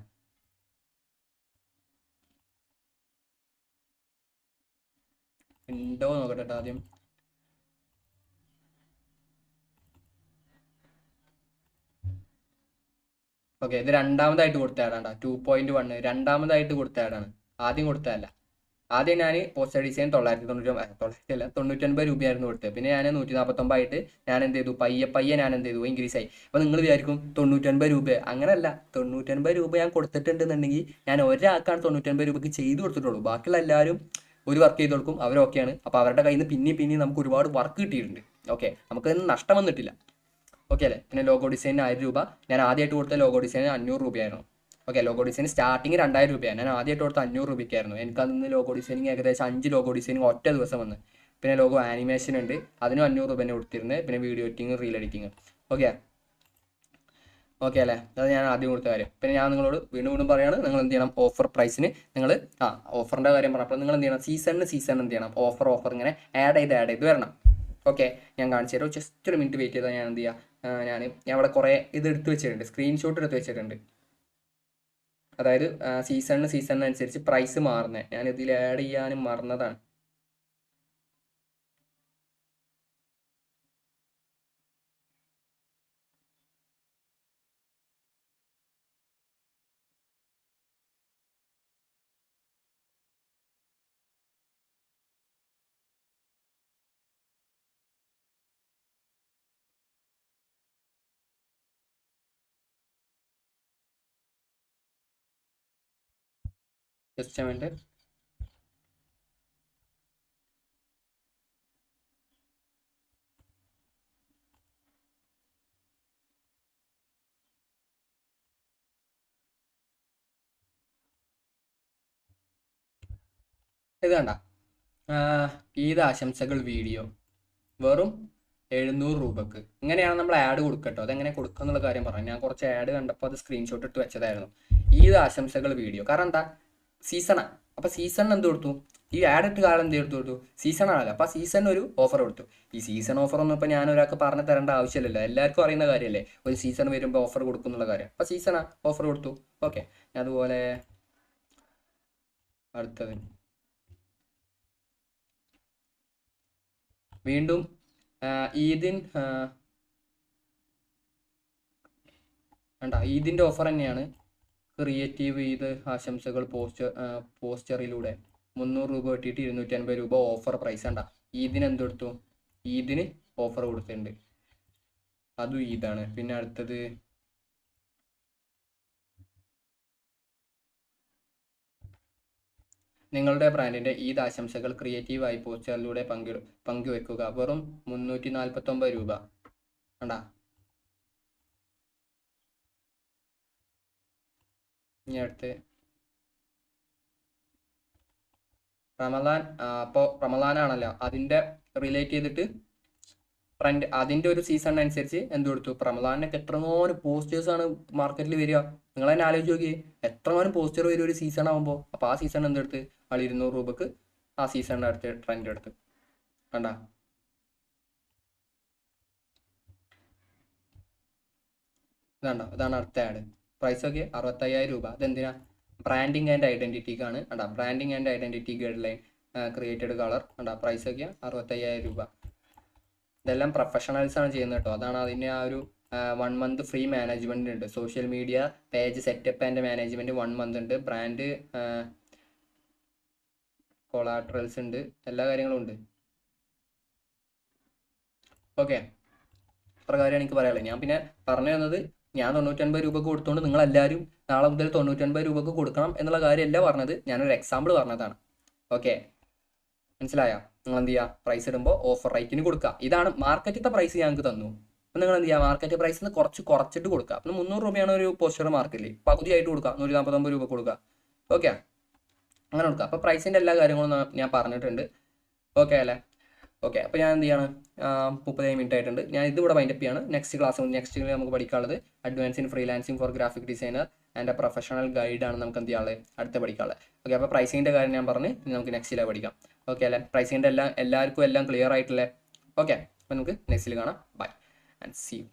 Speaker 1: ഉണ്ടോ നോക്കട്ടെ ആദ്യം. ഓക്കെ, ഇത് രണ്ടാമതായിട്ട് കൊടുത്ത ആഡാണ്, 2.1 രണ്ടാമതായിട്ട് കൊടുത്ത ആഡാണ്, ആദ്യം കൊടുത്തതല്ല. ആദ്യം ഞാൻ പോസ്റ്റർ ഡിസൈൻ 999 രൂപയായിരുന്നു കൊടുത്തത്. പിന്നെ ഞാൻ 149 ആയിട്ട് ഞാൻ എന്ത് ചെയ്തു, പയ്യെ ഞാൻ എന്ത് ചെയ്തു, ഇൻക്രീസ് ആയി. അപ്പോൾ നിങ്ങൾ വിചാരിക്കും 99 രൂപ, അങ്ങനെയല്ല. 99 രൂപ ഞാൻ കൊടുത്തിട്ടുണ്ടെന്നുണ്ടെങ്കിൽ ഞാൻ ഒരാൾക്കാണ് 99 രൂപയ്ക്ക് ചെയ്തു കൊടുത്തിട്ടുള്ളൂ. ബാക്കിയുള്ള എല്ലാവരും ഒരു വർക്ക് ചെയ്ത് കൊടുക്കും, അവരൊക്കെയാണ്. അപ്പോൾ അവരുടെ കയ്യിൽ നിന്ന് പിന്നെയും നമുക്ക് ഒരുപാട് വർക്ക് കിട്ടിയിട്ടുണ്ട്. ഓക്കെ, നമുക്കതിന് നഷ്ടം വന്നിട്ടില്ല. ഓക്കെ അല്ലേ? പിന്നെ ലോഗോ ഡിസൈനിന് 1000 രൂപ. ഞാൻ ആദ്യമായിട്ട് കൊടുത്ത ലോഗോ ഡിസൈന് 500 രൂപയായിരുന്നു. ഓക്കെ, ലോഗോ ഡിസൈൻ സ്റ്റാർട്ടിങ് 2000 രൂപയാണ്. ഞാൻ ആദ്യമായിട്ട് കൊടുത്ത 500 രൂപയ്ക്കായിരുന്നു. എനിക്കതിന്ന് ലോഗോ ഡിസൈനിങ് ഏകദേശം 5 ലോഗോ ഡിസൈനിങ് ഒറ്റ ദിവസം വന്ന്. പിന്നെ ലോഗോ ആനിമേഷൻ ഉണ്ട്, അതിനും 500 രൂപ തന്നെ കൊടുത്തിരുന്നത്. പിന്നെ video editing, reel editing. Okay okay അല്ലേ? അത് ഞാൻ ആദ്യം കൊടുത്ത കാര്യം. പിന്നെ ഞാൻ നിങ്ങളോട് വീണ്ടും പറയുകയാണ്, നിങ്ങൾ എന്ത് ചെയ്യണം, ഓഫർ പ്രൈസിന് നിങ്ങൾ ഓഫറിൻ്റെ കാര്യം പറഞ്ഞപ്പോൾ നിങ്ങൾ എന്ത് ചെയ്യണം, സീസൺ എന്ത് ചെയ്യണം, ഓഫർ ഇങ്ങനെ ആഡ് ചെയ്ത് വരണം. ഓക്കെ, ഞാൻ കാണിച്ചു തരാം. ജസ്റ്റ് ഒരു മിനിറ്റ് വെയിറ്റ് ചെയ്താൽ ഞാൻ എന്ത് ചെയ്യുക, ഞാൻ അവിടെ കുറേ ഇത് എടുത്ത് വെച്ചിട്ടുണ്ട്, സ്ക്രീൻഷോട്ട് എടുത്ത് വെച്ചിട്ടുണ്ട്. അതായത് സീസണിനനുസരിച്ച് പ്രൈസ് മാറുന്നത് ഞാൻ ഇതിൽ ആഡ് ചെയ്യാനും മറന്നതാണ്. Just A minute. ഇത് കണ്ട, ഈദ് ആശംസകൾ വീഡിയോ വെറും 700 രൂപക്ക്. ഇങ്ങനെയാണ് നമ്മൾ ആഡ് കൊടുക്കട്ടോ. അതെങ്ങനെ കൊടുക്കുക എന്നുള്ള കാര്യം പറഞ്ഞു. ഞാൻ കുറച്ച് ആഡ് കണ്ടപ്പോൾ അത് സ്ക്രീൻഷോട്ട് ഇട്ട് വെച്ചതായിരുന്നു. ഈദ് ആശംസകൾ വീഡിയോ. കാരണം എന്താ, സീസണാണ്. അപ്പോൾ സീസൺ എന്ത് കൊടുത്തു, ഈ ആഡ് ഇട്ട് കാലം എന്ത് കൊടുത്തു, സീസൺ ആണല്ലോ. അപ്പോൾ ആ സീസണിന് ഒരു ഓഫർ കൊടുത്തു. ഈ സീസൺ ഓഫർ ഒന്നും ഇപ്പോൾ ഞാൻ ഒരാൾക്ക് പറഞ്ഞു തരേണ്ട ആവശ്യമില്ലല്ലോ, എല്ലാവർക്കും അറിയുന്ന കാര്യമല്ലേ ഒരു സീസൺ വരുമ്പോൾ ഓഫർ കൊടുക്കും എന്നുള്ള കാര്യം. അപ്പോൾ സീസണാ ഓഫർ കൊടുത്തു. ഓക്കെ, അതുപോലെ അടുത്തത് വീണ്ടും ഈദിൻ വേണ്ട, ഈദിൻ്റെ ഓഫർ തന്നെയാണ്. ക്രിയേറ്റീവ് ഈദ് ആശംസകൾ പോസ്റ്ററിലൂടെ 300 രൂപ കിട്ടിയിട്ട് 250 രൂപ ഓഫർ പ്രൈസ്. വേണ്ട, ഈദിന് എന്തെടുത്തു, ഈദിന് ഓഫർ കൊടുത്തിട്ടുണ്ട്, അതും ഈദാണ്. പിന്നെ അടുത്തത് നിങ്ങളുടെ ബ്രാൻഡിൻ്റെ ഈദ് ആശംസകൾ ക്രിയേറ്റീവായി പോസ്റ്ററിലൂടെ പങ്കുവെക്കുക, വെറും 349 രൂപ. വേണ്ട, ഇനി അടുത്ത് റമദാൻ. അപ്പോൾ റമദാനാണല്ലോ, അതിൻ്റെ റിലേറ്റ് ചെയ്തിട്ട് ട്രെൻഡ്, അതിൻ്റെ ഒരു സീസൺ അനുസരിച്ച് എന്ത് കൊടുത്തു. റമദാനൊക്കെ എത്രമാനം പോസ്റ്റേഴ്സാണ് മാർക്കറ്റിൽ വരിക, നിങ്ങൾ തന്നെ ആലോചിച്ച് നോക്കിയേ. എത്രമാനം പോസ്റ്റർ വരും ഒരു സീസൺ ആകുമ്പോൾ. അപ്പോൾ ആ സീസൺ എന്തെടുത്ത് ആൾ 200 രൂപക്ക് ആ സീസണിൻ്റെ അടുത്ത് ട്രെൻഡ് എടുത്ത്. കണ്ട, ഇതാണ്ടോ, ഇതാണ് അടുത്ത ആഡ്. പ്രൈസ് ഒക്കെ 65,000 രൂപ. അതെന്തിനാ, ബ്രാൻഡിങ് ആൻഡ് ഐഡൻറ്റിറ്റിക്കാണ്. കണ്ടാ, branding and identity guideline created colour. കണ്ടാ, പ്രൈസ് ഒക്കെ 65,000 രൂപ. ഇതെല്ലാം പ്രൊഫഷണൽസ് ആണ് ചെയ്യുന്നത് കേട്ടോ. അതാണ് അതിൻ്റെ ആ ഒരു 1 മന്ത് ഫ്രീ മാനേജ്മെൻറ്റ് ഉണ്ട്. Social media page setup and management 1 month ഉണ്ട്. ബ്രാൻഡ് കൊളാട്രൽസ് ഉണ്ട്, എല്ലാ കാര്യങ്ങളും ഉണ്ട്. ഓക്കെ, അത്ര കാര്യമാണ് എനിക്ക് പറയാനുള്ളത്. ഞാൻ പിന്നെ പറഞ്ഞു തന്നത്, ഞാൻ 95 രൂപക്ക് കൊടുത്തുകൊണ്ട് നിങ്ങളെല്ലാവരും നാളെ മുതൽ 95 രൂപക്ക് കൊടുക്കണം എന്നുള്ള കാര്യമല്ല പറഞ്ഞത്, ഞാനൊരു എക്സാമ്പിൾ പറഞ്ഞതാണ്. ഓക്കെ, മനസ്സിലായോ? നിങ്ങൾ എന്ത് ചെയ്യുക, പ്രൈസ് ഇടുമ്പോൾ ഓഫർ റേറ്റിന് കൊടുക്കുക. ഇതാണ് മാർക്കറ്റിലത്തെ പ്രൈസ് ഞങ്ങൾക്ക് തന്നു. അപ്പം നിങ്ങൾ എന്ത് ചെയ്യുക, മാർക്കറ്റ് പ്രൈസിൽ നിന്ന് കുറച്ചിട്ട് കൊടുക്കുക. അപ്പം 300 രൂപയാണ് ഒരു പോസ്റ്റർ മാർക്കറ്റിൽ, പകുതിയായിട്ട് കൊടുക്കുക, 149 രൂപ കൊടുക്കുക. ഓക്കെ, അങ്ങനെ കൊടുക്കുക. അപ്പോൾ പ്രൈസിൻ്റെ എല്ലാ കാര്യങ്ങളും ഞാൻ പറഞ്ഞിട്ടുണ്ട്. ഓക്കെ അല്ലേ? ഓക്കെ, അപ്പോൾ ഞാൻ എന്ത് ചെയ്യണം, 30 മിനിറ്റ് ആയിട്ടുണ്ട്. ഞാൻ ഇതിവിടെ വൈൻഡപ്പ് ചെയ്യാണ്. നെക്സ്റ്റ് നമുക്ക് പഠിക്കാനുള്ളത് advance in freelancing for graphic designer and a professional ഗൈഡാണ് നമുക്ക് എന്ത് ചെയ്യാനുള്ളത്, അടുത്ത പഠിക്കാനുള്ളത്. ഓക്കെ, അപ്പോൾ പ്രൈസിങ്ങിൻ്റെ കാര്യം ഞാൻ പറഞ്ഞ് നമുക്ക് നെക്സ്റ്റിലെ പഠിക്കാം. ഓക്കെ അല്ലേ? പ്രൈസിങ്ങിൻ്റെ എല്ലാവർക്കും എല്ലാം ക്ലിയർ ആയിട്ടില്ലേ? ഓക്കെ, അപ്പോൾ നമുക്ക് നെക്സ്റ്റിൽ കാണാം. Bye and see U.